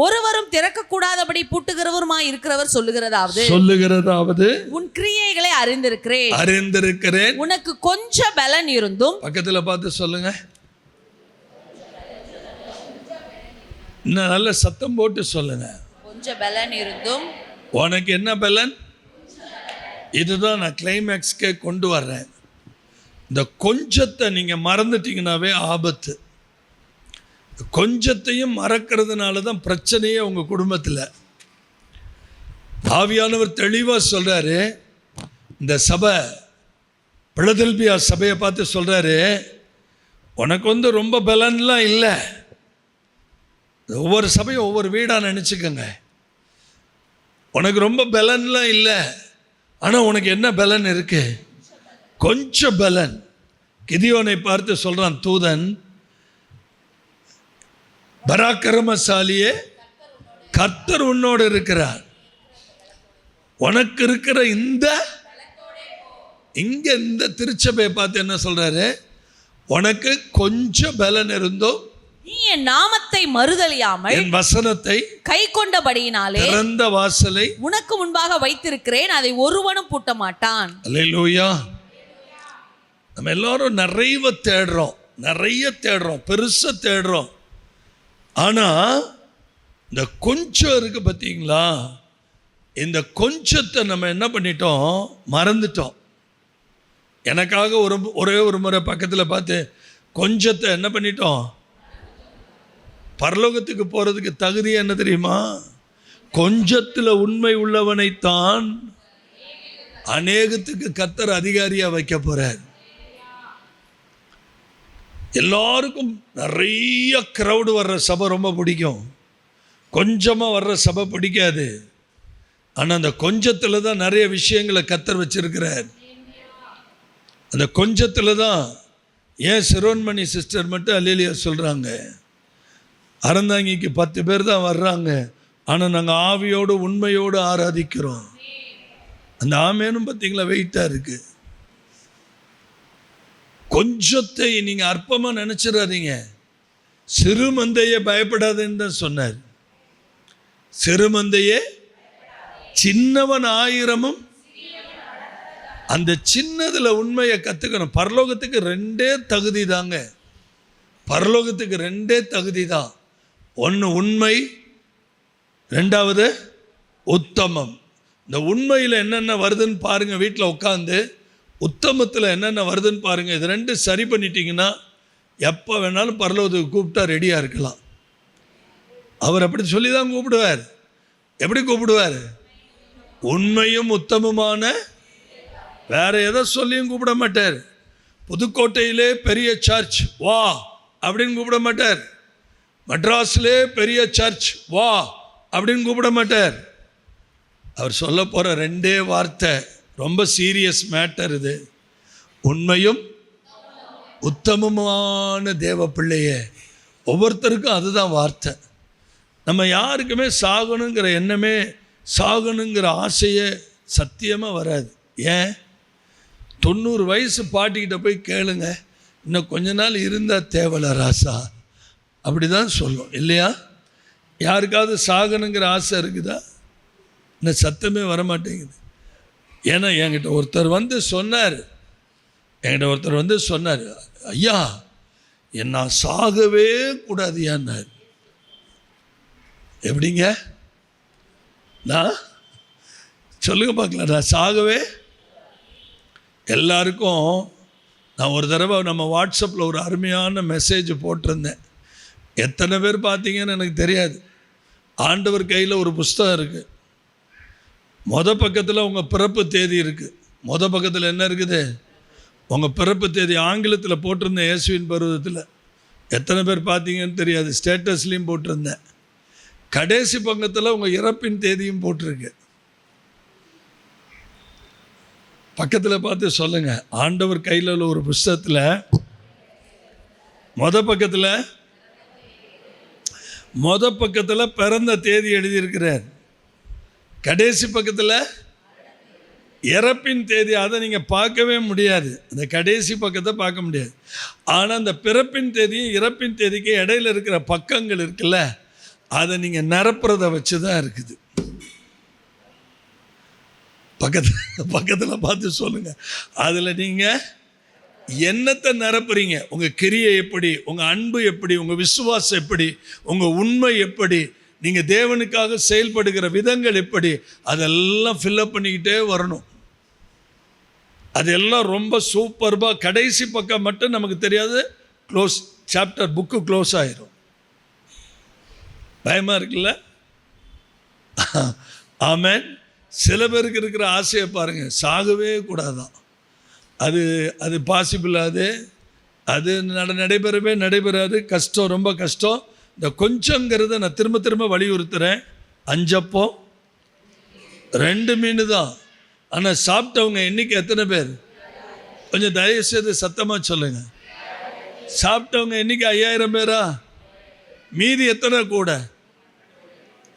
ஒருவரும் திறக்க கூடாதபடி பூட்டுகிறவருமாய் இருக்கிறவர் சொல்லுகிறதாவது, உன் கிரியைகளை அறிந்திருக்கிறேன், உனக்கு கொஞ்சம் பலன் இருந்தும். பக்கத்துல பார்த்து சொல்லுங்க, இன்னும் நல்ல சத்தம் போட்டு சொல்லுங்க, கொஞ்சம் பலன் இருந்தும். உனக்கு என்ன பலன்? இதுதான் நான் கிளைமேக்ஸ்க்கே கொண்டு வர்றேன். இந்த கொஞ்சத்தை நீங்க மறந்துட்டீங்கன்னாவே ஆபத்து. கொஞ்சத்தையும் மறக்கிறதுனால தான் பிரச்சனையே உங்க குடும்பத்தில். ஆவியானவர் தெளிவாக சொல்றாரு, இந்த சபை பிலதெல்பியா சபையை பார்த்து சொல்றாரு, உனக்கு ரொம்ப பலன்லாம் இல்லை. ஒவ்வொரு சபையும் ஒவ்வொரு வீடாக நினச்சிக்கோங்க. உனக்கு ரொம்ப பலன்லாம் இல்லை, ஆனால் உனக்கு என்ன பலன் இருக்கு? கொஞ்சம் பலன். கிதியோனை பார்த்து சொல்றான் தூதன், பராக்கிரமசாலியே, கர்த்தர் உன்னோடு இருக்கிறார். உனக்கு இருக்கிற இந்த திருச்சபையை பார்த்து என்ன சொல்றாரு? உனக்கு கொஞ்சம் பலன் இருந்தோ நீ என் நாமத்தை மறுதலியாமல் என் வசனத்தை கை கொண்டபடியினாலே திறந்த வாசலை உனக்கு முன்பாக வைத்திருக்கிறேன், அதை ஒருவனும் பூட்ட மாட்டான். அல்லேலூயா. நம்ம எல்லாரும் நிறைய தேடுறோம், பெருசா தேடுறோம். ஆனா இந்த கொஞ்சம் இருக்கு பார்த்தீங்களா, இந்த கொஞ்சத்தை நம்ம என்ன பண்ணிட்டோம், மறந்துட்டோம். எனக்காக ஒரே ஒரு முறை பக்கத்தில் பார்த்து கொஞ்சத்தை என்ன பண்ணிட்டோம், பரலோகத்துக்கு போகிறதுக்கு தகுதி என்ன தெரியுமா, கொஞ்சத்தில் உண்மை உள்ளவனைத்தான் அநேகத்துக்கு கர்த்தர் அதிகாரியாக வைக்க போகிறார். எல்லாருக்கும் நிறைய க்ரௌடு வர்ற சபை ரொம்ப பிடிக்கும், கொஞ்சமாக வர்ற சபை பிடிக்காது. ஆனால் அந்த கொஞ்சத்தில் தான் நிறைய விஷயங்களை கர்த்தர் வச்சிருக்கிறார். அந்த கொஞ்சத்தில் தான் ஏன் சிரோன்மணி சிஸ்டர் மட்டும் அல்லேலியா சொல்கிறாங்க, அறந்தாங்கிக்கு 10 பேர் தான் வர்றாங்க, ஆனால் நாங்கள் ஆவியோடு உண்மையோடு ஆராதிக்கிறோம். அந்த ஆமேனும் பார்த்தீங்களா வெயிட்டாக இருக்குது. கொஞ்சத்தை நீங்கள் அற்பமாக நினச்சிடாதீங்க. சிறு மந்தையே பயப்படாதுன்னு தான் சொன்னார். சிறு மந்தையே சின்னவன் 1000 அந்த சின்னதில் உண்மையை கற்றுக்கணும். பரலோகத்துக்கு 2 தகுதி தாங்க, பரலோகத்துக்கு 2 தகுதி தான். ஒன்று உண்மை, 2வது உத்தமம். இந்த உண்மையில் என்னென்ன வருதுன்னு பாருங்கள், வீட்டில் உட்காந்து உத்தமத்தில் என்னென்ன வருதுன்னு பாருங்கள். இது 2 சரி பண்ணிட்டீங்கன்னா எப்போ வேணாலும் பரலோகத்துக்கு கூப்பிட்டா ரெடியாக இருக்கலாம். அவர் அப்படி சொல்லி தான் கூப்பிடுவார். எப்படி கூப்பிடுவார்? உண்மையும் உத்தமமான, வேற எதை சொல்லியும் கூப்பிட மாட்டார். புதுக்கோட்டையிலே பெரிய சர்ச் வா அப்படின்னு கூப்பிட மாட்டார். மெட்ராஸ்லே பெரிய சர்ச் வா அப்படின்னு கூப்பிட மாட்டார். அவர் சொல்ல போகிற 2 வார்த்தை ரொம்ப சீரியஸ் மேட்டர். இது உண்மையும் உத்தமமான தேவ பிள்ளையே. ஒவ்வொருத்தருக்கும் அதுதான் வார்த்தை. நம்ம யாருக்குமே சாகணுங்கிற எண்ணமே, சாகணுங்கிற ஆசையே சத்தியமாக வராது. ஏன்? 90 வயசு பாட்டிக்கிட்ட போய் கேளுங்க, இன்னும் கொஞ்ச நாள் இருந்தால் தேவலை ராசா, அப்படி தான் சொல்லும் இல்லையா? யாருக்காவது சாகணுங்கிற ஆசை இருக்குதா? இன்னும் சத்தமே வரமாட்டேங்குது. ஏன்னா என்கிட்ட ஒருத்தர் வந்து சொன்னார், ஐயா நான் சாகவே கூடாதுயான்னார். எப்படிங்க? நான் சொல்லுங்க பார்க்கலாம். நான் சாகவே, எல்லாருக்கும் நான் ஒரு தடவை நம்ம வாட்ஸ்அப்பில் ஒரு அருமையான மெசேஜ் போட்டிருந்தேன். எத்தனை பேர் பார்த்தீங்கன்னு எனக்கு தெரியாது. ஆண்டவர் கையில் ஒரு புஸ்தகம் இருக்குது. பக்கத்தில் உங்கள் பிறப்பு தேதி இருக்குது. பக்கத்தில் என்ன இருக்குது? உங்கள் பிறப்பு தேதி ஆங்கிலத்தில் போட்டிருந்தேன். இயேசுவின் பருவத்தில் எத்தனை பேர் பார்த்தீங்கன்னு தெரியாது. ஸ்டேட்டஸ்லேயும் போட்டிருந்தேன். கடைசி பக்கத்தில் உங்கள் இறப்பின் தேதியும் போட்டிருக்கு. பக்கத்தில் பார்த்து சொல்லுங்கள், ஆண்டவர் கையில் உள்ள ஒரு புஸ்தகத்தில் பக்கத்தில் பிறந்த தேதி எழுதியிருக்கிறார். கடைசி பக்கத்தில் இறப்பின் தேதி. அதை நீங்கள் பார்க்கவே முடியாது, அந்த கடைசி பக்கத்தை பார்க்க முடியாது. ஆனால் அந்த பிறப்பின் தேதியும் இறப்பின் தேதிக்கு இடையில இருக்கிற பக்கங்கள் இருக்குல்ல, அதை நீங்கள் நிரப்புறதை வச்சு தான் இருக்குது. பக்கத்தில் பார்த்து சொல்லுங்கள், அதில் நீங்கள் என்னத்தை நிரப்புறீங்க? உங்கள் கிரியை எப்படி, உங்கள் அன்பு எப்படி, உங்கள் விசுவாசம் எப்படி, உங்கள் உண்மை எப்படி, நீங்கள் தேவனுக்காக செயல்படுகிற விதங்கள் எப்படி, அதெல்லாம் ஃபில்லப் பண்ணிக்கிட்டே வரணும். அதெல்லாம் ரொம்ப சூப்பர்பாக. கடைசி பக்கம் மட்டும் நமக்கு தெரியாது, க்ளோஸ் சாப்டர், புக்கு க்ளோஸ் ஆயிரும். பயமாக இருக்குல்ல? ஆமென். சில பேருக்கு இருக்கிற ஆசையை பாருங்கள், சாகவே கூடாதான். அது பாசிபிள். அது நடைபெறாது. கஷ்டம், ரொம்ப கஷ்டம். இந்த கொஞ்சங்கிறத நான் திரும்ப வலியுறுத்துகிறேன். 5 அப்பம் 2 மீன் தான். ஆனால் சாப்பிட்டவங்க எண்ணிக்கை எத்தனை பேர்? கொஞ்சம் தயவுசெய்து சத்தமாக சொல்லுங்கள். சாப்பிட்டவங்க எண்ணிக்கை 5000 பேரா? மீதி எத்தனை கூட?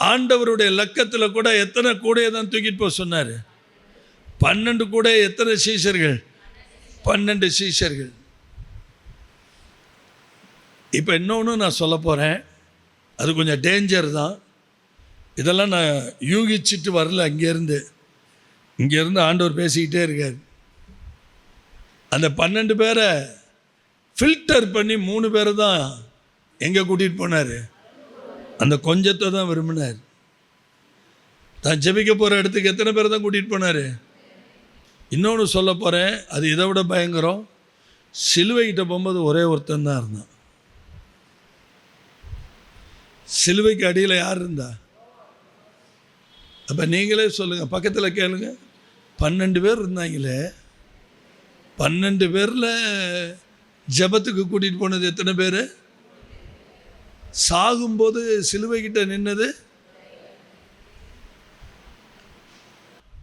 ஆண்டவருடைய லக்கத்தில் கூட எத்தனை கூடையை தான் தூக்கிட்டு போக சொன்னார்? 12 கூட. எத்தனை சீஷர்கள்? 12 சீஷர்கள். இப்போ இன்னொன்று நான் சொல்ல போகிறேன், அது கொஞ்சம் டேஞ்சர் தான். இதெல்லாம் நான் யூகிச்சிட்டு வரல. இங்கேருந்து ஆண்டவர் பேசிக்கிட்டே இருக்கார். அந்த 12 பேரை ஃபில்டர் பண்ணி 3 பேரை தான் எங்கே கூட்டிகிட்டு போனார்? அந்த கொஞ்சத்தை தான் விரும்பினார். தான் ஜெபிக்க போகிற இடத்துக்கு எத்தனை பேரை தான் கூட்டிகிட்டு போனார்? இன்னொன்று சொல்ல போகிறேன், அது இதை விட பயங்கரம். சிலுவைக்கிட்ட போகும்போது ஒரே ஒருத்தன் தான் இருந்தான். சிலுவைக்கு அடியில் யார் இருந்தா? அப்போ நீங்களே சொல்லுங்கள், பக்கத்தில் கேளுங்க. 12 பேர் இருந்தாங்களே, 12 பேரில் ஜெபத்துக்கு கூட்டிகிட்டு போனது எத்தனை பேர்? சாகும்போது சிலுவைக்கிட்ட நின்னது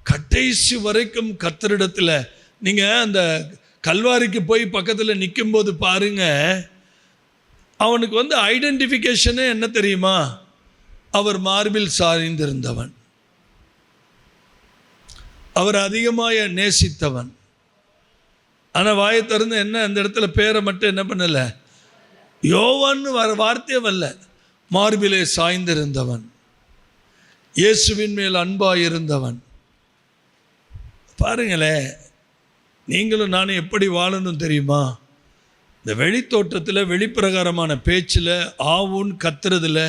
கடைசி வரைக்கும் கர்த்தரிடத்தில். நீங்கள் அந்த கல்வாரிக்கு போய் பக்கத்தில் நிற்கும்போது பாருங்க, அவனுக்கு ஐடென்டிஃபிகேஷனே என்ன தெரியுமா? அவர் மார்பில் சாய்ந்திருந்தவன், அவர் அதிகமாக நேசித்தவன். ஆனால் வாயை திறந்து என்ன அந்த இடத்துல பேரை மட்டும் என்ன பண்ணலை? யோவான்னு வர வார்த்தையே வரல. மார்பிலே சாய்ந்திருந்தவன், இயேசுவின் மேல் அன்பாயிருந்தவன். பாருங்களேன், நீங்களும் நானும் எப்படி வாழணும் தெரியுமா? இந்த வெளித்தோட்டத்தில் வெளிப்பிரகாரமான பேச்சில் ஆவுன்னு கத்துறதுல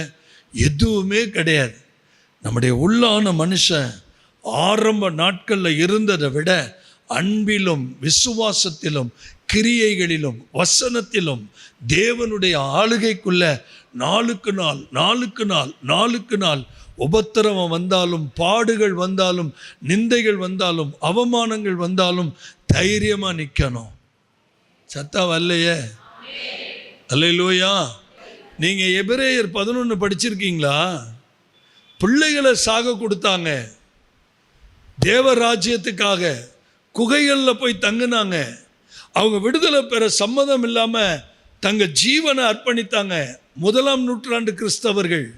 எதுவுமே கிடையாது. நம்முடைய உள்ளான மனுஷன் ஆரம்ப நாட்களில் இருந்ததை விட அன்பிலும் விசுவாசத்திலும் கிரியைகளிலும் வசனத்திலும் தேவனுடைய ஆளுகைக்குள்ள நாளுக்கு நாள் உபத்திரவம் வந்தாலும், பாடுகள் வந்தாலும், நிந்தைகள் வந்தாலும், அவமானங்கள் வந்தாலும் தைரியமாக நிற்கணும். சத்தா வரலையே? அல்லேலூயா. நீங்கள் எபிரேயர் 11 படிச்சிருக்கீங்களா? பிள்ளைகளை சாக கொடுத்தாங்க, தேவராஜ்யத்துக்காக குகைகளில் போய் தங்கினாங்க. அவங்க விடுதலை பெற சம்மதம் இல்லாமல் தங்க ஜீவனை அர்ப்பணித்தாங்க. 1ஆம் நூற்றாண்டு கிறிஸ்தவர்கள்.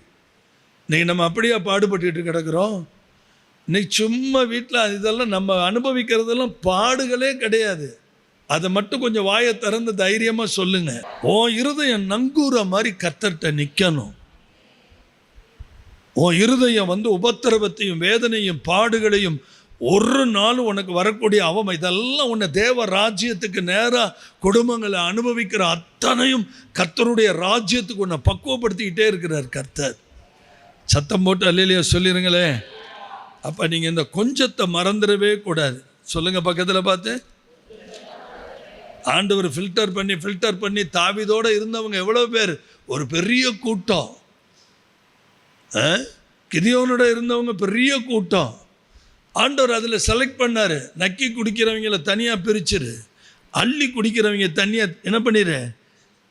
இன்னைக்கு நம்ம அப்படியே பாடுபட்டு கிடக்கிறோம். இன்னைக்கு சும்மா வீட்டில் இதெல்லாம் நம்ம அனுபவிக்கிறதெல்லாம் பாடுகளே கிடையாது. அதை மட்டும் கொஞ்சம் வாயை திறந்து தைரியமாக சொல்லுங்க. உன் இருதயம் நங்கூர மாதிரி கர்த்தர்ட்ட நிற்கணும். உன் இருதயம் உபத்திரவத்தையும் வேதனையும் பாடுகளையும் ஒரு நாள் உனக்கு வரக்கூடிய இதெல்லாம் உன்னை தேவ ராஜ்யத்துக்கு நேராக குடும்பங்களை அனுபவிக்கிற அத்தனையும் கர்த்தருடைய ராஜ்யத்துக்கு உன்னை பக்குவப்படுத்திக்கிட்டே இருக்கிறார் கர்த்தர். சத்தம் போட்டு அல்லேலூயா சொல்லிடுங்களே. அப்போ நீங்கள் இந்த கொஞ்சத்தை மறந்துடவே கூடாது. சொல்லுங்கள் பக்கத்தில் பார்த்து. ஆண்டவர் ஃபில்டர் பண்ணி தாவீதோடு இருந்தவங்க எவ்வளோ பேர்? ஒரு பெரிய கூட்டம். கிதியோனோட இருந்தவங்க பெரிய கூட்டம். ஆண்டவர் அதில் செலக்ட் பண்ணார். நக்கி குடிக்கிறவங்கள தனியாக பிரிச்சிரு, அள்ளி குடிக்கிறவங்க தனியாக என்ன பண்ணிடு,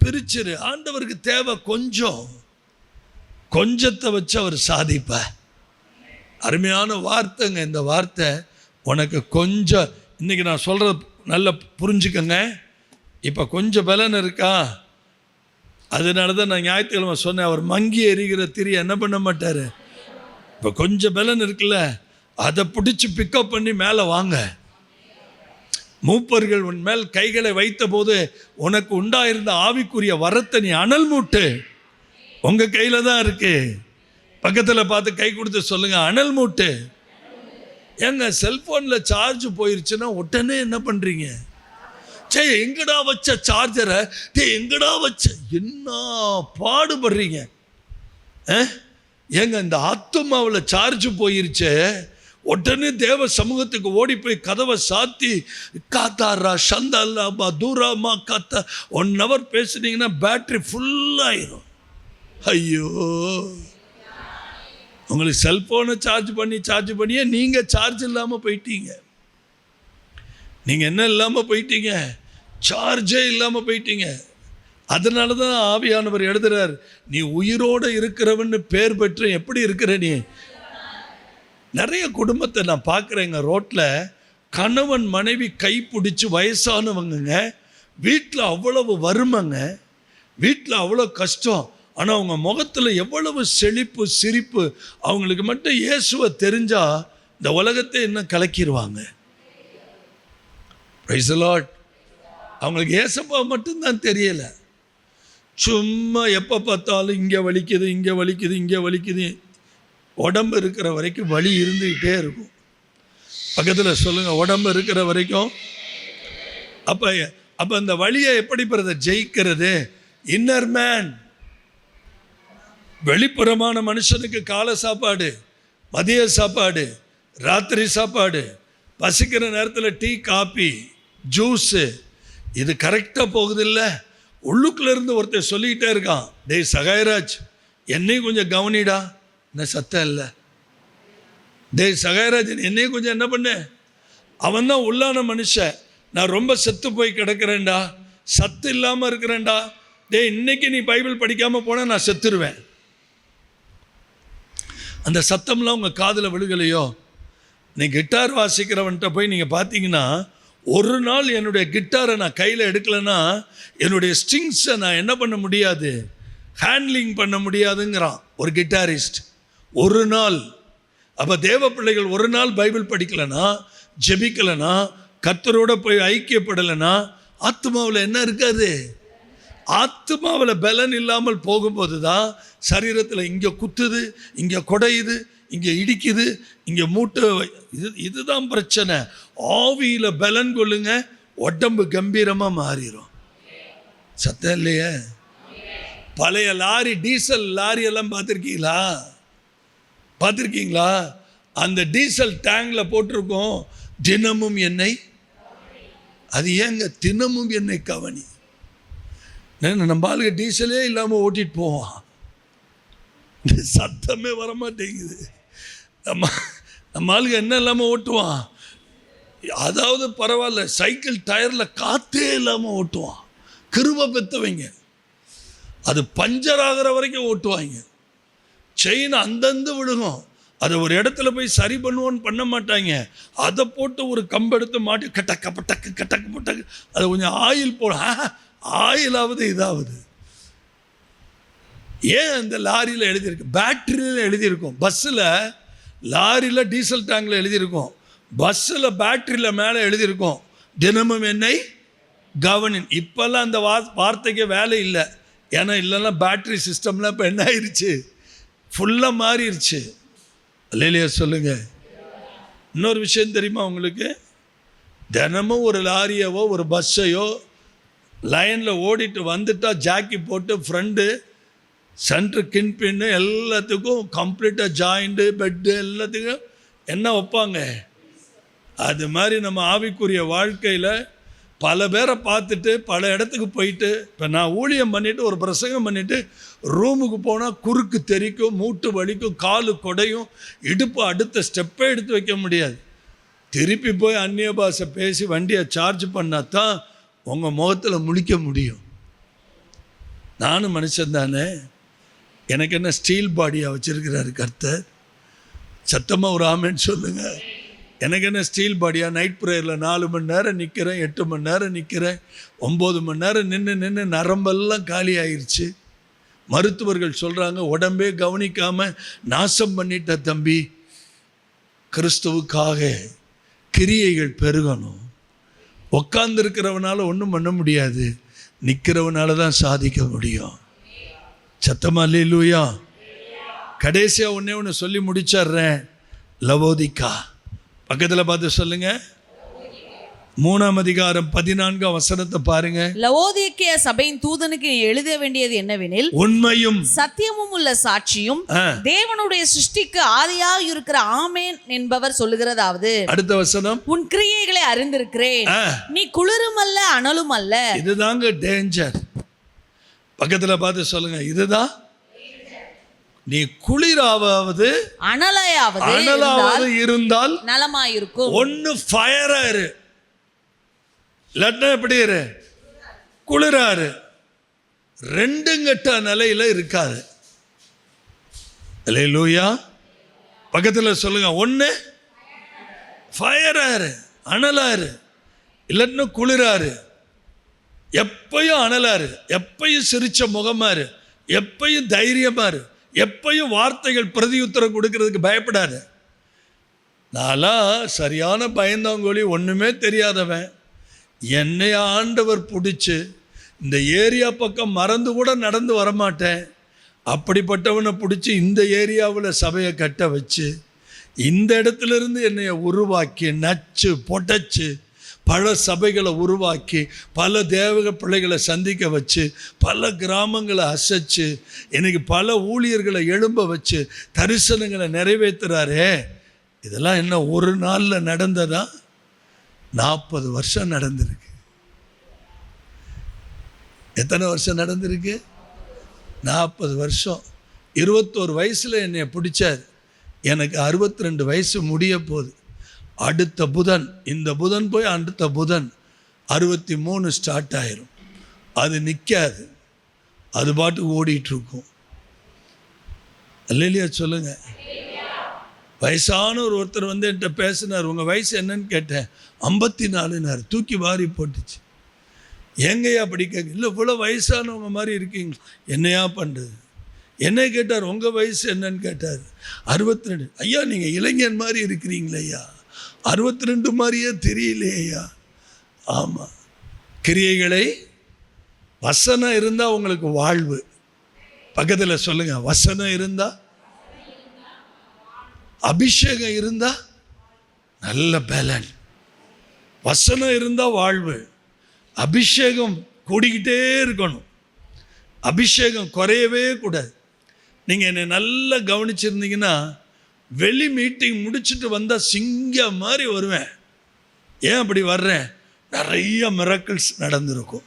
பிரிச்சிரு. ஆண்டவருக்கு தேவை கொஞ்சத்தை வச்சு அவர் சாதிப்பார். அருமையான வார்த்தைங்க இந்த வார்த்தை. உனக்கு கொஞ்சம் இன்றைக்கி நான் சொல்கிறது நல்லா புரிஞ்சுக்கங்க. இப்போ கொஞ்சம் பலன் இருக்கா? அதனால தான் நான் ஞாயிற்றுக்கிழமை சொன்னேன், அவர் மங்கி எரிகிற திரி என்ன பண்ண மாட்டார். இப்போ கொஞ்சம் பலன் இருக்குல்ல, அதை பிடிச்சி பிக்கப் பண்ணி மேலே வாங்க. மூப்பர்கள் உன் மேல் கைகளை வைத்த போது உனக்கு உண்டாயிருந்த ஆவிக்குரிய வரத்தை நீ அனல் மூட்டு. உங்கள் கையில் தான் இருக்கு. பக்கத்தில் பார்த்து கை கொடுத்து சொல்லுங்க, அனல் மூட்டு. ஏங்க செல்ஃபோனில் சார்ஜ் போயிருச்சுன்னா உடனே என்ன பண்ணுறீங்க? எங்கடா வச்ச சார்ஜரை, எங்கடா வச்ச, என்ன பாடுபடுறீங்க? ஏங்க இந்த ஆத்துமாவில் சார்ஜ் போயிருச்சு, உடனே தேவ சமூகத்துக்கு ஓடி போய் கதவை சாத்தி காத்தாரா சந்தல்லா தூராமா காத்தா 1 hour பேசுனீங்கன்னா பேட்ரி ஃபுல்லாயிரும். ஐயோ, உங்களுக்கு செல்ஃபோனை சார்ஜ் பண்ணியே நீங்கள் சார்ஜ் இல்லாமல் போயிட்டீங்க. நீங்கள் என்ன இல்லாமல் போயிட்டீங்க? சார்ஜே இல்லாமல் போயிட்டீங்க. அதனால தான் ஆவியானவர் எழுதுறார், நீ உயிரோடு இருக்கிறவன்னு பேர் பெற்று எப்படி இருக்கிற நீ. நிறைய குடும்பத்தை நான் பார்க்குறேங்க, ரோட்டில் கணவன் மனைவி கைப்பிடிச்சு வயசானவங்க, வீட்டில் அவ்வளவு வறுமைங்க, வீட்டில் அவ்வளோ கஷ்டம். ஆனால் அவங்க முகத்தில் எவ்வளவு செழிப்பு சிரிப்பு. அவங்களுக்கு மட்டும் இயேசுவை தெரிஞ்சால் இந்த உலகத்தை என்ன கலக்கிடுவாங்க. Praise the Lord. அவங்களுக்கு ஏசப்பா மட்டும்தான் தெரியலை. சும்மா எப்போ பார்த்தாலும் இங்கே வலிக்குது, இங்கே வலிக்குது, இங்கே வலிக்குது, உடம்பு இருக்கிற வரைக்கும் வலி இருந்துக்கிட்டே இருக்கும். பக்கத்தில் சொல்லுங்கள், உடம்பு இருக்கிற வரைக்கும். அப்போ அந்த வலியை எப்படி ஜெயிக்கிறது? Inner man. வெளிப்புறமான மனுஷனுக்கு காலை சாப்பாடு, மதிய சாப்பாடு, ராத்திரி சாப்பாடு, பசிக்கிற நேரத்தில் டீ, காப்பி, ஜூஸு, இது கரெக்டாக போகுது இல்லை? உள்ளுக்குள்ளேருந்து ஒருத்தர் சொல்லிக்கிட்டே இருக்கான், டேய் சகாயராஜ் என்னையும் கொஞ்சம் கவனிடா. என்ன சத்தம் இல்லை? டேய் சகாயராஜ் என்னையும் கொஞ்சம் என்ன பண்ணு. அவன் தான் உள்ளான மனுஷன். நான் ரொம்ப செத்து போய் கிடக்கிறேன்டா, சத்து இல்லாமல் இருக்கிறேன்டா. டேய் இன்னைக்கு நீ பைபிள் படிக்காமல் போனால் நான் செத்துருவேன். அந்த சத்தம்லாம் உங்கள் காதில் விழுகலையோ? நீ கிட்டார் வாசிக்கிறவன்கிட்ட போய் நீங்கள் பார்த்தீங்கன்னா, ஒரு நாள் என்னுடைய கிட்டாரை நான் கையில் எடுக்கலைன்னா என்னுடைய ஸ்ட்ரிங்ஸை நான் என்ன பண்ண முடியாது, ஹேண்ட்லிங் பண்ண முடியாதுங்கிறான் ஒரு கிட்டாரிஸ்ட். ஒரு நாள். அப்போ தேவ பிள்ளைகள் ஒரு நாள் பைபிள் படிக்கலைன்னா, ஜெபிக்கலைன்னா, கர்த்தரோட போய் ஐக்கியப்படலைன்னா ஆத்மாவில் என்ன இருக்காது? ஆத்மாவில் பலன் இல்லாமல் போகும்போது தான் சரீரத்தில் இங்கே குத்துது, இங்கே குடையுது, இங்கே இடிக்குது, இங்கே மூட்டை. இதுதான் பிரச்சனை. ஆவியில் பலன் கொள்ளுங்க, உடம்பு கம்பீரமாக மாறிடும். சத்தம் இல்லையே? பழைய லாரி, டீசல் லாரி எல்லாம் பார்த்துருக்கீங்களா? அந்த டீசல் டேங்கில் போட்டிருக்கோம் தினமும் எண்ணெய். அது ஏங்க தினமும் எண்ணெய் கவனி? நம்ம ஆளுங்க டீசலே இல்லாமல் ஓட்டிகிட்டு போவான், சத்தமே வரமாட்டேங்குது. நம்ம ஆளுங்க என்ன இல்லாமல் ஓட்டுவான். அதாவது பரவாயில்ல, சைக்கிள் டயரில் காற்றே இல்லாமல் ஓட்டுவான். கிருபை பெற்றவங்க அது பஞ்சர் ஆகிற வரைக்கும் ஓட்டுவாங்க. செயின் அந்தந்து விழுகும், அதை ஒரு இடத்துல போய் சரி பண்ணுவோன்னு பண்ண மாட்டாங்க. அதை போட்டு ஒரு கம்பெடுத்து மாட்டி கட்டக்க பட்டக்கு கட்டக்கு பட்டக்கு அதை கொஞ்சம் ஆயில் போட, ஆயிலாவது இதாவது. ஏன் அந்த லாரியில் எழுதியிருக்கு, பேட்டரியில் எழுதியிருக்கும். பஸ்ஸில், லாரியில் டீசல் டேங்கில் எழுதியிருக்கும், பஸ்ஸில் பேட்டரியில் மேலே எழுதியிருக்கும் தினமும் என்னை கவனின். இப்போல்லாம் அந்த வார்த்தைக்கு வேலை இல்லை. ஏன்னா இல்லைன்னா பேட்டரி சிஸ்டம்லாம் இப்போ என்ன ஆயிடுச்சு, ஃபுல்லாக மாறிடுச்சு. இல்லையா சொல்லுங்கள். இன்னொரு விஷயம் தெரியுமா உங்களுக்கு? தினமும் ஒரு லாரியவோ ஒரு பஸ்ஸையோ லைனில் ஓடிட்டு வந்துட்டால் ஜாக்கி போட்டு ஃப்ரண்ட்டு சென்ட்ரு கின்பின்னு எல்லாத்துக்கும் கம்ப்ளீட்டாக ஜாயிண்ட்டு பெட்டு எல்லாத்துக்கும் என்ன வைப்பாங்க. அது மாதிரி நம்ம ஆவிக்குரிய வாழ்க்கையில் பல பேரை பார்த்துட்டு பல இடத்துக்கு போயிட்டு, இப்போ நான் ஊழியம் பண்ணிவிட்டு ஒரு பிரசங்கம் பண்ணிவிட்டு ரூமுக்கு போனால் குறுக்கு தெரிக்கும், மூட்டு வலிக்கும், காலு கொடையும், இடுப்பு அடுத்த ஸ்டெப்பே எடுத்து வைக்க முடியாது. திருப்பி போய் அந்நிய பாஷை பேசி வண்டியை சார்ஜ் பண்ணால் தான் உங்கள் முகத்தில் முழிக்க முடியும். நானும் மனுஷன் தானே, எனக்கு என்ன ஸ்டீல் பாடியாக வச்சுருக்கிறாரு கர்த்தர்? சத்தமாக ஒரு ஆமேன்னு சொல்லுங்கள். எனக்கு என்ன ஸ்டீல் பாடியாக? நைட் ப்ரேயரில் 4 மணி நேரம் நிற்கிறேன், 8 மணி நேரம் நிற்கிறேன், 9 மணி நேரம் நின்று நரம்பெல்லாம் காலி ஆயிடுச்சு. மருத்துவர்கள் சொல்கிறாங்க, உடம்பே கவனிக்காமல் நாசம் பண்ணிட்ட தம்பி. கிறிஸ்துவுக்காக கிரியைகள் பெருகணும். உட்கார்ந்துருக்கிறவனால ஒன்றும் பண்ண முடியாது, நிற்கிறவனால தான் சாதிக்க முடியும். சத்தமா அல்லேலூயா. கடைசியாக ஒன்று சொல்லி முடிச்சிட்றேன். லவோதிக்கா, பக்கத்தில் பார்த்து சொல்லுங்க. 3ஆம் அதிகாரம் 14ஆம் வசனத்தை பாருங்க. லவோதிக்கேய சபையின் தூதனுக்கு நீ எழுத வேண்டியது என்னவெனில், உண்மையும் சத்தியமும் உள்ள சாட்சியும் தேவனுடைய சிருஷ்டிக்கு ஆதியாக இருக்கிற ஆமேன் என்பவர் சொல்லுகிறதாவது. அடுத்த வசனம், உன் கிரியைகளை அறிந்திருக்கிறேன், நீ குளிரும் அல்ல அனலும் அல்ல. இதுதாங்க டேஞ்சர். பக்கத்தில் பார்த்து சொல்லுங்க, இதுதான். நீ குளிராவது அனலாவது இருந்தால் நலமாயிருக்கும். ஒன்னு ஃபயரா இரு, இல்லாட்டினா எப்படி இரு, குளிராரு. ரெண்டும் கட்ட நிலையில இருக்காது. அல்லேலூயா. பக்கத்தில் சொல்லுங்க, ஒன்று ஃபயராரு, அனலாரு, இல்லாட்டினா குளிராரு. எப்பயும் அனலாரு, எப்பயும் சிரிச்ச முகமாரு, எப்பயும் தைரியமாரு, எப்பயும் வார்த்தைகள் பிரதியுத்தரம் கொடுக்கறதுக்கு பயப்படாது. நான்லாம் சரியான பயந்தாங்கோலி, ஒன்றுமே தெரியாதவன். என்னை ஆண்டவர் பிடிச்சி இந்த ஏரியா பக்கம் மறந்து கூட நடந்து வரமாட்டேன். அப்படிப்பட்டவனை பிடிச்சி இந்த ஏரியாவில் சபையை கட்ட வச்சு இந்த இடத்துல இருந்து என்னைய உருவாக்கி நச்சு பொட்டச்சு பல சபைகளை உருவாக்கி பல தேவ பிள்ளைகளை சந்திக்க வச்சு பல கிராமங்களை அசைச்சு எனக்கு பல ஊழியர்களை எழும்ப வச்சு தரிசனங்களை நிறைவேற்றுறாரே. இதெல்லாம் என்ன ஒரு நாளில் நடந்ததா? 40 வருஷம் நடந்திருக்கு. எத்தனை வருஷம் நடந்திருக்கு? 40 வருஷம். 21 வயசில் என்னை பிடிச்சார். எனக்கு 62 வயசு முடிய போகுது. அடுத்த புதன், இந்த புதன் போய் அடுத்த புதன் 63 ஸ்டார்ட் ஆயிரும். அது நிற்காது, அது பாட்டுக்கு ஓடிட்டுருக்கும். இல்லையா சொல்லுங்க. வயசான ஒருத்தர் வந்து என்கிட்ட பேசினார். உங்கள் வயசு என்னன்னு கேட்டேன். 54. தூக்கி வாரி போட்டுச்சு. எங்கேயா படிக்க? இல்லை இவ்வளோ வயசானவங்க மாதிரி இருக்கீங்க. என்னையா பண்ணுறது? என்ன கேட்டார். உங்கள் வயசு என்னன்னு கேட்டார். 62. ஐயா நீங்கள் இளைஞன் மாதிரி இருக்கிறீங்களே ஐயா. 62 மாதிரியே தெரியலையே ஐயா. ஆமாம், கிரியைகளை வசனம் இருந்தால் உங்களுக்கு வாழ்வு. பக்கத்தில் சொல்லுங்கள், வசனம் இருந்தால், அபிஷேகம் இருந்தால் நல்ல பலன். வசனம் இருந்தால் வாழ்வு. அபிஷேகம் கூடிக்கிட்டே இருக்கணும். அபிஷேகம் குறையவே கூடாது. நீங்கள் என்னை நல்லா கவனிச்சிருந்தீங்கன்னா வெளி மீட்டிங் முடிச்சுட்டு வந்தால் சிங்கம் மாதிரி வருவேன். ஏன் அப்படி வர்றேன்? நிறைய மிராக்கிள்ஸ் நடந்திருக்கும்.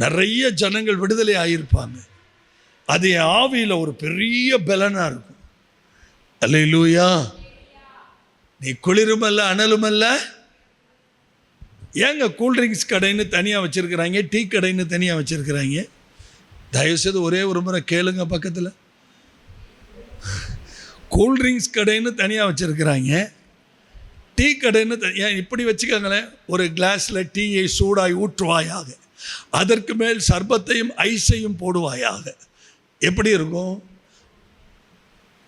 நிறைய ஜனங்கள் விடுதலை ஆகியிருப்பாங்க. அது என் ஆவியில் ஒரு பெரிய பலனாக இருக்கும். அல்லேலூயா. நீ குளிருமல்ல அனலுமல்ல. ஏங்க கூல்ட்ரிங்க்ஸ் கடைன்னு தனியாக வச்சுருக்கிறாங்க, டீ கடைன்னு தனியாக வச்சுருக்கிறாங்க? தயவுசெய்து ஒரே ஒரு முறை கேளுங்க. பக்கத்தில் கூல்ட்ரிங்க்ஸ் கடைன்னு தனியாக வச்சுருக்கிறாங்க, டீ கடைன்னு ஏன் இப்படி வச்சுக்கோங்களேன். ஒரு கிளாஸில் டீயை சூடாய் ஊற்றுவாயாக, அதற்கு மேல் சர்பத்தையும் ஐஸையும் போடுவாயாக. எப்படி இருக்கும்?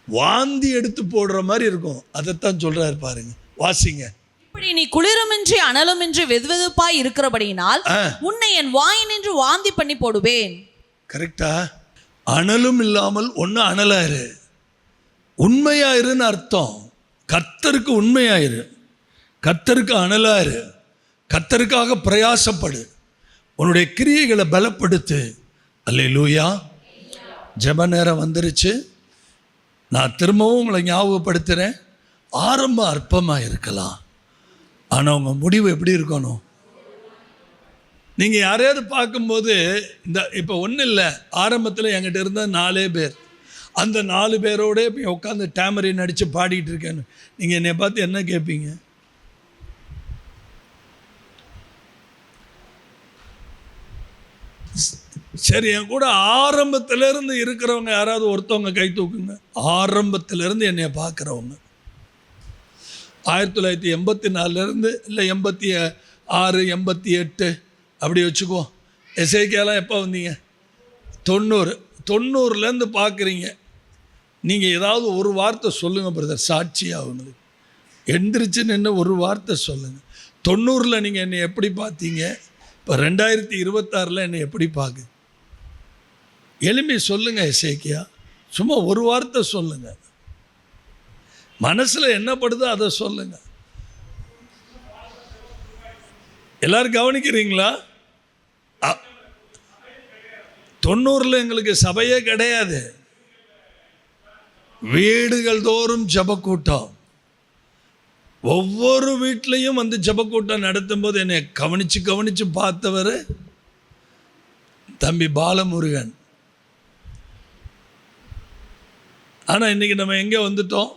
வாந்தி எடுத்து போடுற மாதிரி இருக்கும். அதைத்தான் சொல்கிறாரு பாருங்க, வாசிங்க. இப்படி நீ குளிருமின்றி அனலுமின்றி வெதுவெதுப்பாய் இருக்கிறபடியினால் உன்னை என் வாயினின்று வாந்தி பண்ணி போடுவேன். கரெக்டா? அனலும் இல்லாமல் ஒன்று அனலாயிரு, உண்மையாயிருன்னு அர்த்தம். கர்த்தருக்கு உண்மையாயிரு, கர்த்தருக்கு அனலாயிரு, கர்த்தருக்காக பிரயாசப்படு, உன்னுடைய கிரியைகளை பலப்படுத்து. அல்லேலூயா. ஜெப நேரம் வந்துருச்சு. நான் திரும்பவும் உங்களை ஞாபகப்படுத்துகிறேன். ஆரம்பம் அற்பமாக இருக்கலாம், ஆனால் உங்கள் முடிவு எப்படி இருக்கணும்? நீங்கள் யாரையாவது பார்க்கும்போது இந்த இப்போ ஒன்றும் இல்லை, ஆரம்பத்தில் என்கிட்ட இருந்த 4 பேர், அந்த 4 பேரோட இப்போ உட்காந்து டேமரின் அடித்து பாடிட்டு இருக்கேன்னு நீங்கள் என்னை பார்த்து என்ன கேட்பீங்க? சரி, என் கூட ஆரம்பத்திலேருந்து இருக்கிறவங்க யாராவது ஒருத்தவங்க கை தூக்குங்க. ஆரம்பத்திலேருந்து என்னை பார்க்குறவங்க 1984 இல்லை 86, 88 அப்படி வச்சுக்குவோம். எஸ்ஐகேலாம் எப்போ வந்தீங்க? 90. பார்க்குறீங்க. நீங்கள் ஏதாவது ஒரு வார்த்தை சொல்லுங்கள் பிரதர், சாட்சியாக அவங்களுக்கு எந்திரிச்சு நின்று ஒரு வார்த்தை சொல்லுங்கள். 90 நீங்கள் என்னை எப்படி பார்த்தீங்க? இப்போ 2026 என்னை எப்படி பார்க்குது? எளிமை சொல்லுங்கள் எஸ்ஐகேயா, சும்மா ஒரு வார்த்தை சொல்லுங்கள். மனசில் என்ன படுதோ அதை சொல்லுங்க. எல்லாரும் கவனிக்கிறீங்களா? 90 எங்களுக்கு சபையே கிடையாது. வீடுகள் தோறும் ஜபக்கூட்டம். ஒவ்வொரு வீட்லையும் வந்து ஜபக்கூட்டம் நடத்தும் போது என்னை கவனிச்சு பார்த்தவர் தம்பி பாலமுருகன். ஆனால் இன்னைக்கு நம்ம எங்கே வந்துட்டோம்?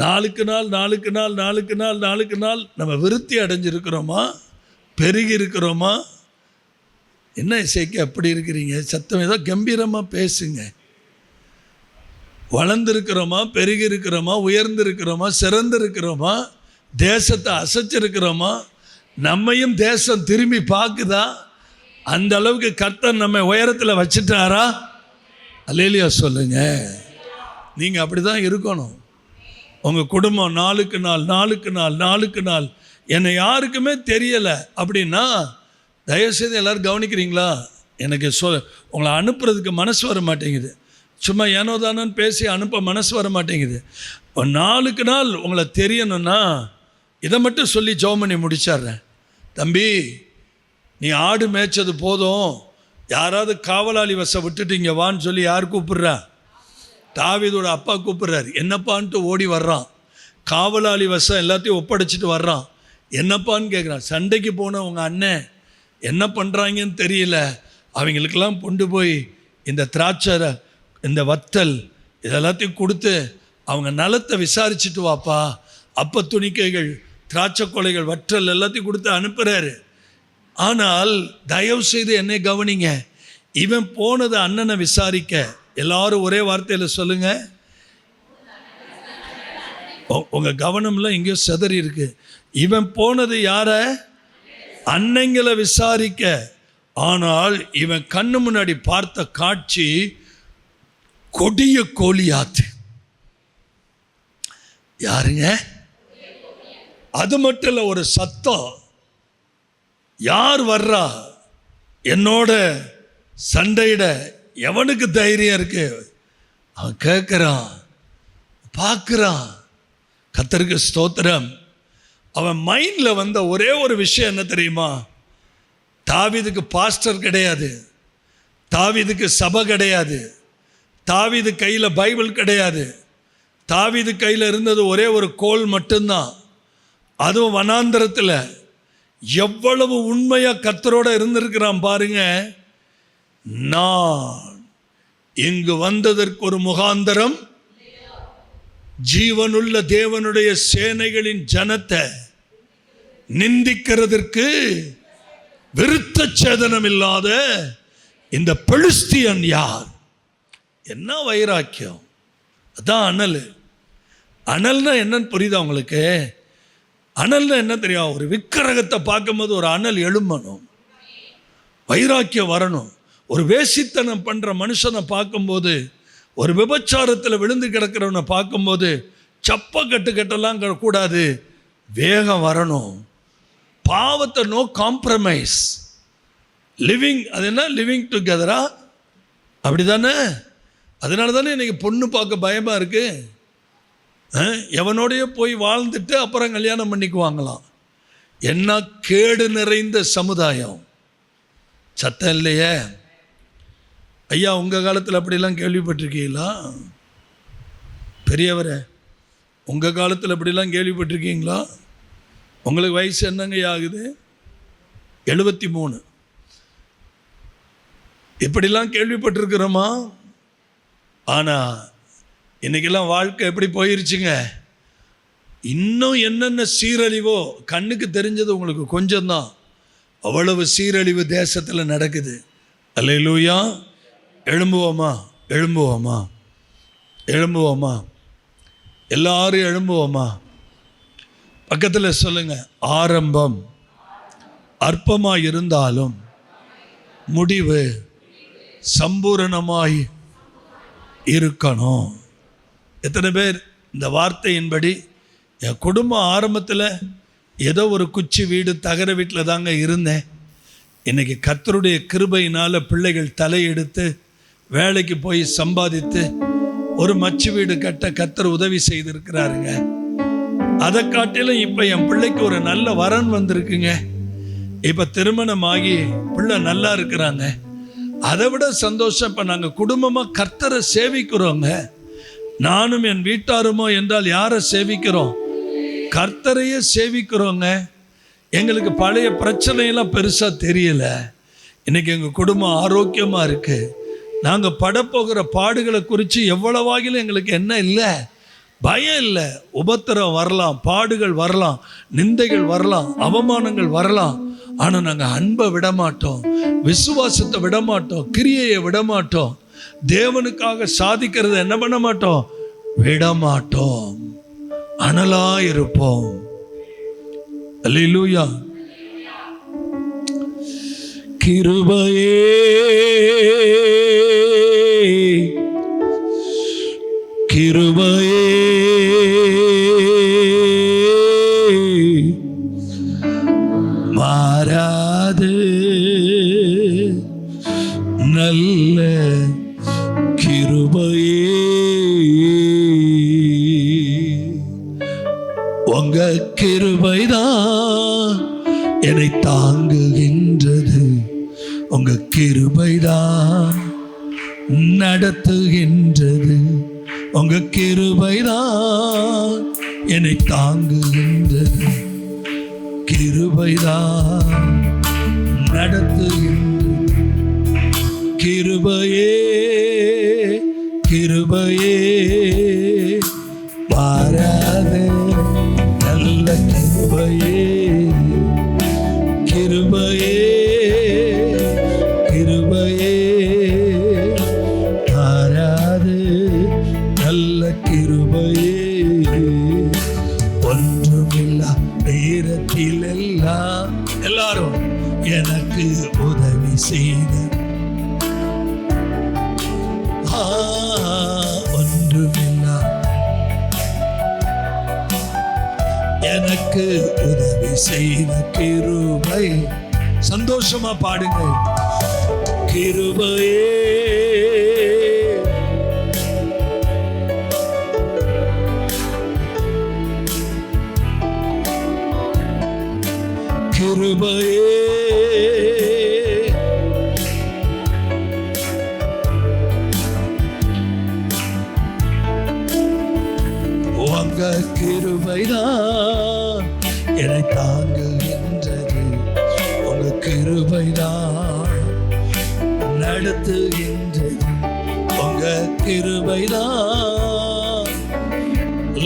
நாளுக்கு நாள் நம்ம விருத்தி அடைஞ்சிருக்கிறோமா? பெருகி இருக்கிறோமா? என்ன இசைக்கு அப்படி இருக்கிறீங்க? சத்தம் ஏதோ கம்பீரமாக பேசுங்க. வளர்ந்துருக்கிறோமா? பெருகி இருக்கிறோமா? உயர்ந்திருக்கிறோமா? சிறந்திருக்கிறோமா? தேசத்தை அசைச்சிருக்கிறோமா? நம்மையும் தேசம் திரும்பி பார்க்குதா? அந்த அளவுக்கு கர்த்தர் நம்ம உயரத்தில் வச்சுட்டாரா? அல்லேலூயா சொல்லுங்க. நீங்கள் அப்படி தான் இருக்கணும். உங்கள் குடும்பம் நாளுக்கு நாள் என்னை யாருக்குமே தெரியலை அப்படின்னா, தயவுசெய்து எல்லோரும் கவனிக்கிறீங்களா? எனக்கு உங்களை அனுப்புறதுக்கு மனசு வர மாட்டேங்குது. சும்மா ஏனோ தானோன்னு பேசி அனுப்ப மனசு வர மாட்டேங்குது. நாளுக்கு நாள் உங்களை தெரியணும்னா இதை மட்டும் சொல்லி ஜெபம் பண்ணி முடிச்சிட்றேன். தம்பி, நீ ஆடு மேய்ச்சது போதும், யாராவது காவலாளி வசம் விட்டுட்டு இங்கே வான்னு சொல்லி யார் கூப்பிட்றா? தாவீதோட அப்பா கூப்பிட்றாரு. என்னப்பான்ட்டு ஓடி வர்றான். காவலாளி வசம் எல்லாத்தையும் ஒப்படைச்சிட்டு வர்றான். என்னப்பான்னு கேட்குறான். சண்டைக்கு போன உங்கள் அண்ணன் என்ன பண்ணுறாங்கன்னு தெரியல, அவங்களுக்கெல்லாம் கொண்டு போய் இந்த திராட்சை, இந்த வத்தல் இதெல்லாத்தையும் கொடுத்து அவங்க நலத்தை விசாரிச்சுட்டு வாப்பா. அப்ப துணிக்கைகள், திராட்சை கொலைகள், வற்றல் எல்லாத்தையும் கொடுத்து அனுப்புகிறாரு. ஆனால் தயவு செய்து என்னை கவனிங்க, இவன் போனது அண்ணனை விசாரிக்க. எல்லாரும் ஒரே வார்த்தையில் சொல்லுங்க. உங்கள் கவனம்லாம் எங்கேயோ சிதறி இருக்கு. இவன் போனது யார? அன்னைங்களை விசாரிக்க. ஆனால் இவன் கண்ணு முன்னாடி பார்த்த காட்சி கொடிய கோலியாத்து. யாருங்க? அது மட்டும் இல்லை, ஒரு சத்தம். யார் வர்றா என்னோட சண்டையிட? எவனுக்கு தைரியம் இருக்கு? அவன் கேட்குறான், பார்க்குறான். கர்த்தருக்கு ஸ்தோத்திரம். அவன் மைண்டில் வந்த ஒரே ஒரு விஷயம் என்ன தெரியுமா? தாவீதுக்கு பாஸ்டர் கிடையாது, தாவீதுக்கு சபை கிடையாது, தாவீது கையில் பைபிள் கிடையாது. தாவீது கையில் இருந்தது ஒரே ஒரு கோல் மட்டும்தான். அதுவும் வனாந்தரத்தில். எவ்வளவு உண்மையாக கர்த்தரோட இருந்திருக்கிறான் பாருங்க. நான் இங்கு வந்ததற்கு ஒரு முகாந்தரம், ஜீவனுள்ள தேவனுடைய சேனைகளின் ஜனத்தை நிந்திக்கிறதற்கு விருத்த சேதனம் இல்லாத இந்த பெலிஸ்தியன் யார்? என்ன வைராக்கியம்! அதான் அனல். அனல்னா என்னன்னு புரியுதா உங்களுக்கு? அனல்னா என்ன தெரியும்? ஒரு விக்கிரகத்தை பார்க்கும்போது ஒரு அனல் எழும்பணும், வைராக்கியம் வரணும். ஒரு வேசித்தனம் பண்ணுற மனுஷனை பார்க்கும்போது, ஒரு விபச்சாரத்தில் விழுந்து கிடக்கிறவனை பார்க்கும்போது சப்ப கட்டெல்லாம் கூடாது, வேகம் வரணும். பாவத்தை நோ காம்ப்ரமைஸ். லிவிங், அது என்ன லிவிங் டுகெதரா? அப்படி தானே? அதனால தானே இன்றைக்கி பொண்ணு பார்க்க பயமாக இருக்குது. எவனோடைய போய் வாழ்ந்துட்டு அப்புறம் கல்யாணம் பண்ணிக்குவாங்களாம். என்ன கேடு நிறைந்த சமுதாயம்! சத்தம் இல்லையே ஐயா? உங்கள் காலத்தில் அப்படிலாம் கேள்விப்பட்டிருக்கீங்களா? பெரியவரே, உங்கள் காலத்தில் அப்படிலாம் கேள்விப்பட்டிருக்கீங்களா? உங்களுக்கு வயசு என்னங்க ஆகுது? 73. இப்படிலாம் கேள்விப்பட்டிருக்கிறோமா? ஆனால் இன்றைக்கெல்லாம் வாழ்க்கை எப்படி போயிருச்சுங்க. இன்னும் என்னென்ன சீரழிவோ கண்ணுக்கு தெரிஞ்சது உங்களுக்கு கொஞ்சம்தான். அவ்வளவு சீரழிவு தேசத்தில் நடக்குது. அல்லேலூயா! எழும்புவோமா? எழும்புவோமா? எழும்புவோமா? எல்லாரும் எழும்புவோமா? பக்கத்தில் சொல்லுங்க. ஆரம்பம் அற்பமாய் இருந்தாலும் முடிவு சம்பூரணமாய் இருக்கணும். எத்தனை பேர் இந்த வார்த்தையின்படி? என் குடும்பம் ஆரம்பத்தில் ஏதோ ஒரு குச்சி வீடு, தகர வீட்டில் தாங்க இருந்தேன். இன்றைக்கி கர்த்தருடைய கிருபையினால் பிள்ளைகள் தலையெடுத்து வேலைக்கு போய் சம்பாதித்து ஒரு மச்சு வீடு கட்ட கர்த்தர் உதவி செய்திருக்கிறாருங்க. அதை காட்டிலும் இப்போ என் பிள்ளைக்கு ஒரு நல்ல வரன் வந்திருக்குங்க. இப்போ திருமணமாகி பிள்ளை நல்லா இருக்கிறாங்க. அதை விட சந்தோஷம், இப்போ நாங்கள் குடும்பமாக கர்த்தரை சேவிக்கிறோங்க. நானும் என் வீட்டாருமோ என்றால் யாரை சேவிக்கிறோம்? கர்த்தரையே சேவிக்கிறோங்க. எங்களுக்கு பழைய பிரச்சனையெல்லாம் பெருசாக தெரியல. இன்றைக்கி எங்கள் குடும்பம் ஆரோக்கியமாக இருக்குது. நாங்கள் படப்போகிற பாடுகளை குறித்து எவ்வளவாகிலும் எங்களுக்கு என்ன இல்லை, பயம் இல்லை. உபத்திரம் வரலாம், பாடுகள் வரலாம், நிந்தைகள் வரலாம், அவமானங்கள் வரலாம். ஆனால் நாங்கள் அன்பை விடமாட்டோம், விசுவாசத்தை விடமாட்டோம், கிரியையை விடமாட்டோம், தேவனுக்காக சாதிக்கிறத என்ன பண்ண மாட்டோம், விடமாட்டோம். அனலாக இருப்போம். அல்லேலூயா! கிருபையே கிருபையே உங்க கிருபைதான் என்னை தாங்குகின்றது, உங்க கிருபைதான் நடத்துகின்றது, உங்க கிருபைதான் என்னை தாங்குகின்றது, கிருபைதான் நடத்துகின்றது. கிருபையே கிருபையே மாறாத நல்ல கிருபையே, கிருபையே கிருபையே மாறாத நல்ல கிருபையே. ஒன்றுமில்லா நேரத்தில் எல்லாம் எல்லாரும் எனக்கு உதவி செய்த, ஒன்றுமில்லா எனக்கு உதவி செய்த கிருபை. சந்தோஷமா பாடுங்க. கிருபையே கிருபையே உங்க கிருபைதான் என்னை தாங்குகின்றது, உங்க கிருபைதான் நடத்துகின்றது, உங்க கிருபைதான்.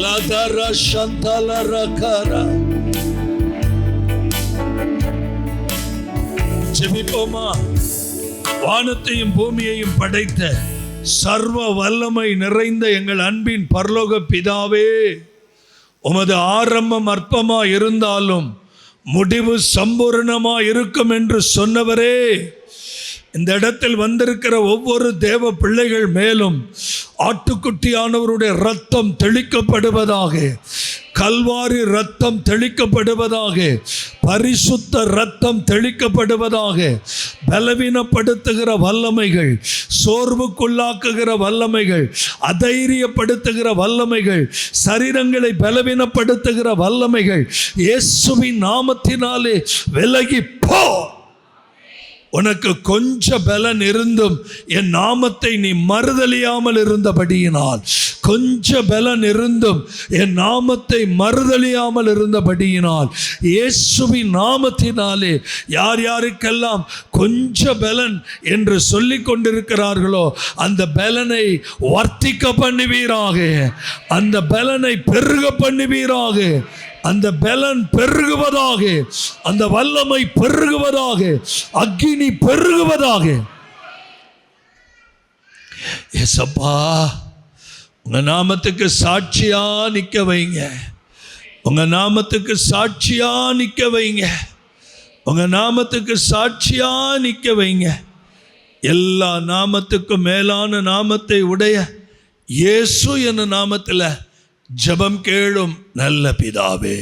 லதர சந்தலரகரா. ஜெபிப்போமா. வானத்தையும் பூமியையும் படைத்த சர்வ வல்லமை நிறைந்த எங்கள் அன்பின் பரலோக பிதாவே, உமது ஆரம்பம் அற்பமா இருந்தாலும் முடிவு சம்பூர்ணமா இருக்கும் என்று சொன்னவரே, இந்த இடத்தில் வந்திருக்கிற ஒவ்வொரு தேவ பிள்ளைகள் மேலும் ஆட்டுக்குட்டியானவருடைய இரத்தம் தெளிக்கப்படுவதாக, கல்வாரி இரத்தம் தெளிக்கப்படுவதாக, பரிசுத்த இரத்தம் தெளிக்கப்படுவதாக. பலவீனப்படுத்துகிற வல்லமைகள், சோர்வுக்குள்ளாக்குகிற வல்லமைகள், அதைரியப்படுத்துகிற வல்லமைகள், சரீரங்களை பலவீனப்படுத்துகிற வல்லமைகள் இயேசுவின் நாமத்தினாலே விலகி போ. உனக்கு கொஞ்ச பலன் இருந்தும் என் நாமத்தை நீ மறுதலியாமல் இருந்தபடியினால், கொஞ்ச பலன் இருந்தும் என் நாமத்தை மறுதலியாமல் இருந்தபடியினால், இயேசுவின் நாமத்தினாலே யார் யாருக்கெல்லாம் கொஞ்ச பலன் என்று சொல்லிக் கொண்டிருக்கிறார்களோ அந்த பலனை வர்த்திக்க பண்ணுவீராக, அந்த பலனை பெருக பண்ணுவீராக, அந்த பலன் பெருகுவதாக, அந்த வல்லமை பெருகுவதாக, அக்கினி பெருகுவதாக. ஏசப்பா, உங்க நாமத்துக்கு சாட்சியா நிக்க வைங்க, உங்க நாமத்துக்கு சாட்சியா நிக்க வைங்க, உங்க நாமத்துக்கு சாட்சியா நிக்க வைங்க. எல்லா நாமத்துக்கும் மேலான நாமத்தை உடைய இயேசு என்னும் நாமத்தில் ஜெபம் கேளும் நல்ல பிதாவே.